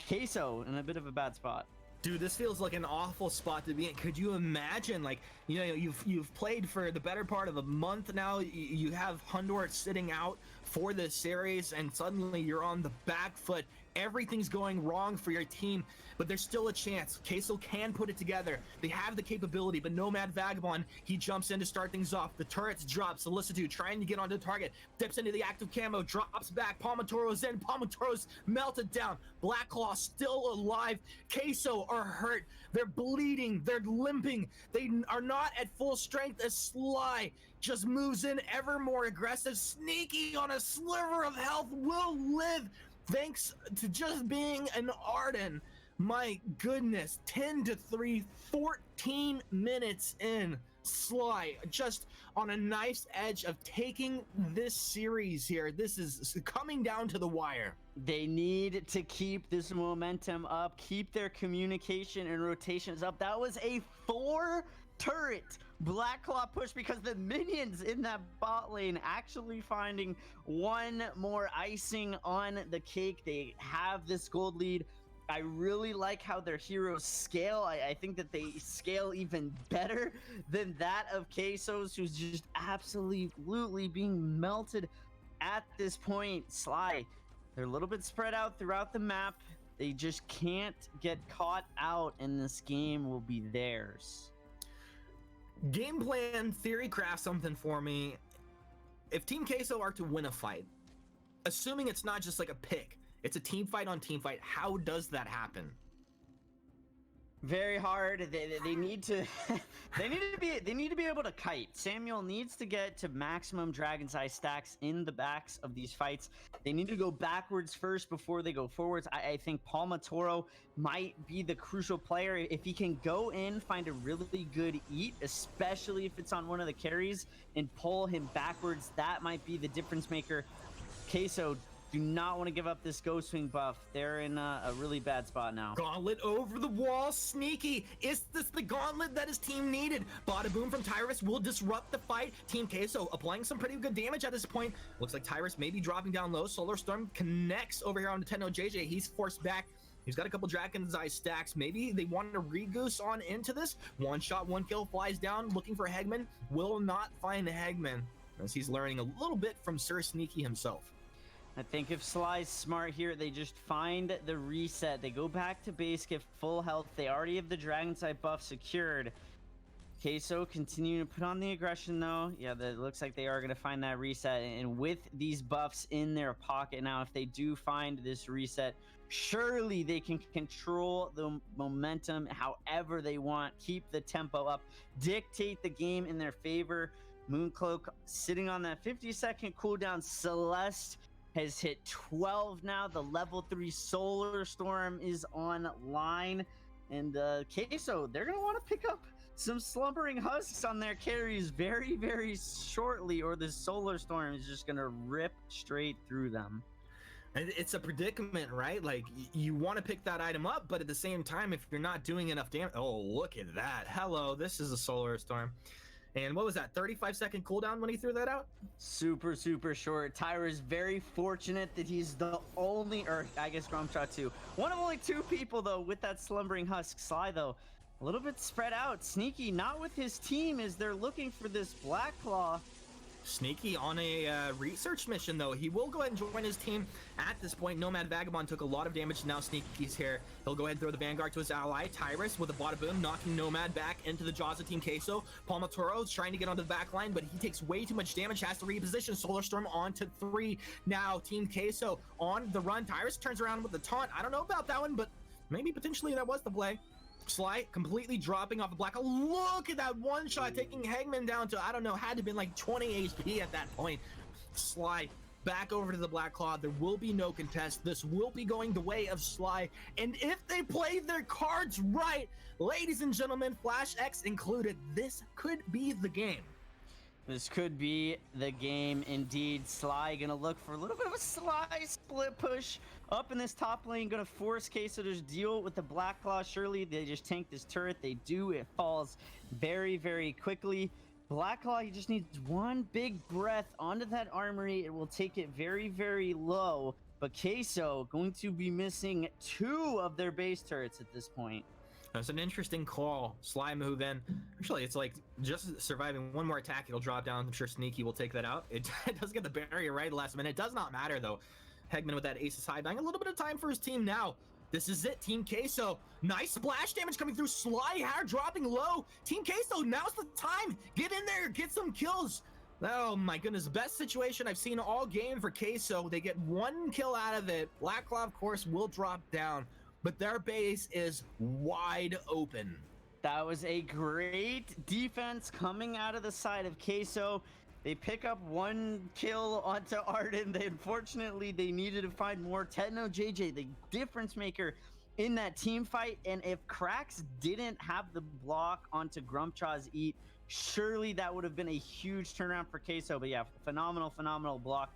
Queso in a bit of a bad spot. Dude, this feels like an awful spot to be in. Could you imagine, like, you know, you've played for the better part of a month now. You have Hundor sitting out for this series, and suddenly you're on the back foot. Everything's going wrong for your team, but there's still a chance. Queso can put it together. They have the capability, but Nomad Vagabond, he jumps in to start things off. The turrets drop. Solicitude trying to get onto the target. Dips into the active camo, drops back. Palmatoro's in. Palmatoro's melted down. Blacklaw still alive. Queso are hurt. They're bleeding. They're limping. They are not at full strength as SLY just moves in ever more aggressive. Sneaky on a sliver of health will live. Thanks to just being an Arden. My goodness, 10-3, 14 minutes in. SLY just on a nice edge of taking this series here. This is coming down to the wire. They need to keep this momentum up, keep their communication and rotations up. That was a 4-turret Blacklaw push because the minions in that bot lane actually finding one more icing on the cake. They have this gold lead. I really like how their heroes scale. I think that they scale even better than that of Queso's, who's just absolutely being melted at this point. SLY, they're a little bit spread out throughout the map. They just can't get caught out, and this game will be theirs. Game plan theory craft something for me. If Team Queso are to win a fight, assuming it's not just like a pick, it's a team fight on team fight, how does that happen? Very hard. They need to they need to be able to kite. Samuel needs to get to maximum Dragon's Eye stacks in the backs of these fights. They need to go backwards first before they go forwards. I think Palmatoro might be the crucial player. If he can go in, find a really good eat, especially if it's on one of the carries, and pull him backwards, that might be the difference maker. Queso do not want to give up this Ghost Wing buff. They're in a really bad spot now. Gauntlet over the wall, Sneaky. Is this the gauntlet that his team needed? Bada boom from Tyrus will disrupt the fight. Team Queso applying some pretty good damage at this point. Looks like Tyrus may be dropping down low. Solar Storm connects over here on Nintendo JJ. He's forced back. He's got a couple Dragon's Eye stacks. Maybe they want to re-goose on into this. One shot, one kill, flies down, looking for Hegman. Will not find Hegman, as he's learning a little bit from Sir Sneaky himself. I think if SLY's smart here, they just find the reset. They go back to base, get full health. They already have the Dragon's Eye buff secured. Queso continuing to put on the aggression, though. Yeah, it looks like they are going to find that reset. And with these buffs in their pocket now, if they do find this reset, surely they can control the momentum however they want, keep the tempo up, dictate the game in their favor. Mooncloak sitting on that 50-second cooldown. Celeste has hit 12 now. The level 3 Solar Storm is online. And Queso, they're going to want to pick up some Slumbering Husks on their carries very, very shortly, or the Solar Storm is just going to rip straight through them. And it's a predicament, right? Like, you want to pick that item up, but at the same time, if you're not doing enough damage... Oh, look at that. Hello, this is a Solar Storm. And what was that, 35-second cooldown when he threw that out? Super, super short. Tyra's very fortunate that he's the only, or I guess Gromshot too. One of only 2 people, though, with that Slumbering Husk. SLY, though, a little bit spread out. Sneaky not with his team as they're looking for this Blacklaw. Sneaky on a research mission, though. He will go ahead and join his team at this point. Nomad Vagabond took a lot of damage. Now Sneaky's here. He'll go ahead and throw the Vanguard to his ally. Tyrus with a bada boom, knocking Nomad back into the jaws of Team Queso. Palmatoro is trying to get onto the back line, but he takes way too much damage, has to reposition. Solar Storm onto 3. Now Team Queso on the run. Tyrus turns around with the taunt. I don't know about that one, but maybe potentially that was the play. SLY completely dropping off of Black. Look at that one shot, taking Hegman down to, I don't know, had to have been like 20 HP at that point. SLY back over to the Black Claw. There will be no contest. This will be going the way of SLY. And if they play their cards right, ladies and gentlemen, Flash X included, this could be the game. This could be the game indeed. SLY gonna look for a little bit of a SLY split push up in this top lane. Gonna force Queso to deal with the Blacklaw. Surely they just tank this turret. They do. It falls very, very quickly. Blacklaw, he just needs one big breath onto that armory. It will take it very, very low. but Queso going to be missing 2 of their base turrets at this point. That's an interesting call. SLY move in. Actually, it's like just surviving one more attack, it'll drop down. I'm sure Sneaky will take that out. It does get the barrier right last minute. It does not matter though. Hegman with that ace high, buying a little bit of time for his team now. This is it, Team Queso. Nice splash damage coming through. SLY hair dropping low. Team Queso, now's the time. Get in there, get some kills. Oh my goodness, best situation I've seen all game for Queso. They get 1 kill out of it. Black Claw, of course, will drop down, but their base is wide open. That was a great defense coming out of the side of Queso. They pick up 1 kill onto Arden. Unfortunately, they needed to find more. Techno JJ, the difference maker in that team fight. And if Krax didn't have the block onto Grumpchaw's Eat, surely that would have been a huge turnaround for Queso. But yeah, phenomenal block.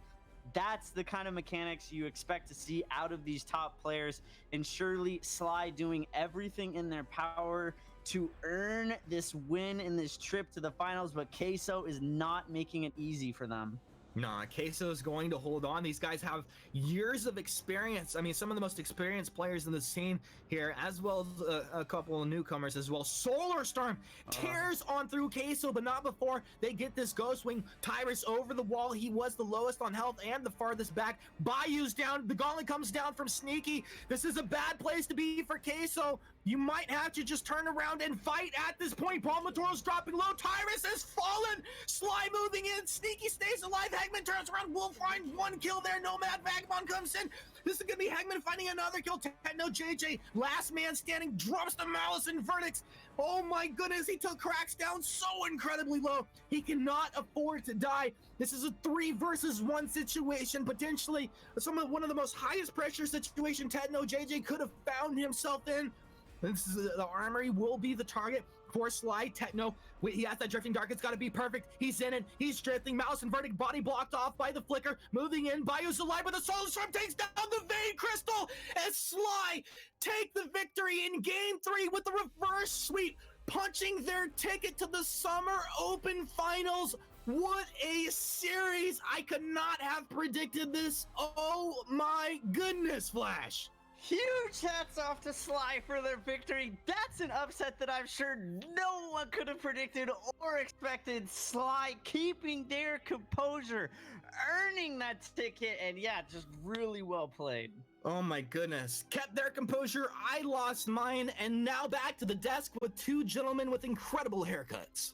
That's the kind of mechanics you expect to see out of these top players. And surely SLY doing everything in their power to earn this win in this trip to the finals, but Queso is not making it easy for them. Nah, Queso is going to hold on. These guys have years of experience. I mean, some of the most experienced players in the scene here, as well as a couple of newcomers as well. Solar Storm tears on through Queso, but not before they get this Ghost Wing. Tyrus over the wall. He was the lowest on health and the farthest back. Bayou's down. The gauntlet comes down from Sneaky. This is a bad place to be for Queso. You might have to just turn around and fight at this point. Palmatoro's dropping low. Tyrus has fallen. SLY moving in. Sneaky stays alive. Hegman turns around. Will find 1 kill there. Nomad Vagabond comes in. This is going to be Hegman finding another kill. Techno JJ, last man standing, drops the Malice and Verdicts. Oh my goodness, he took Krax down so incredibly low. He cannot afford to die. This is a 3 versus 1 situation, potentially one of the most highest pressure situation Techno JJ could have found himself in. This is, the armory will be the target for SLY. Techno, he has that drifting dark. It's got to be perfect. He's in it. He's drifting. Mouse and Verdict body blocked off by the flicker. Moving in. Bayou's alive, but the Solar Storm takes down the Vein Crystal as SLY take the victory in Game 3 with the reverse sweep, punching their ticket to the Summer Open Finals. What a series. I could not have predicted this. Oh my goodness, Flash. Huge hats off to SLY for their victory. That's an upset that I'm sure no one could have predicted or expected. SLY keeping their composure, earning that ticket, and yeah, just really well played. Oh my goodness. Kept their composure, I lost mine, and now back to the desk with 2 gentlemen with incredible haircuts.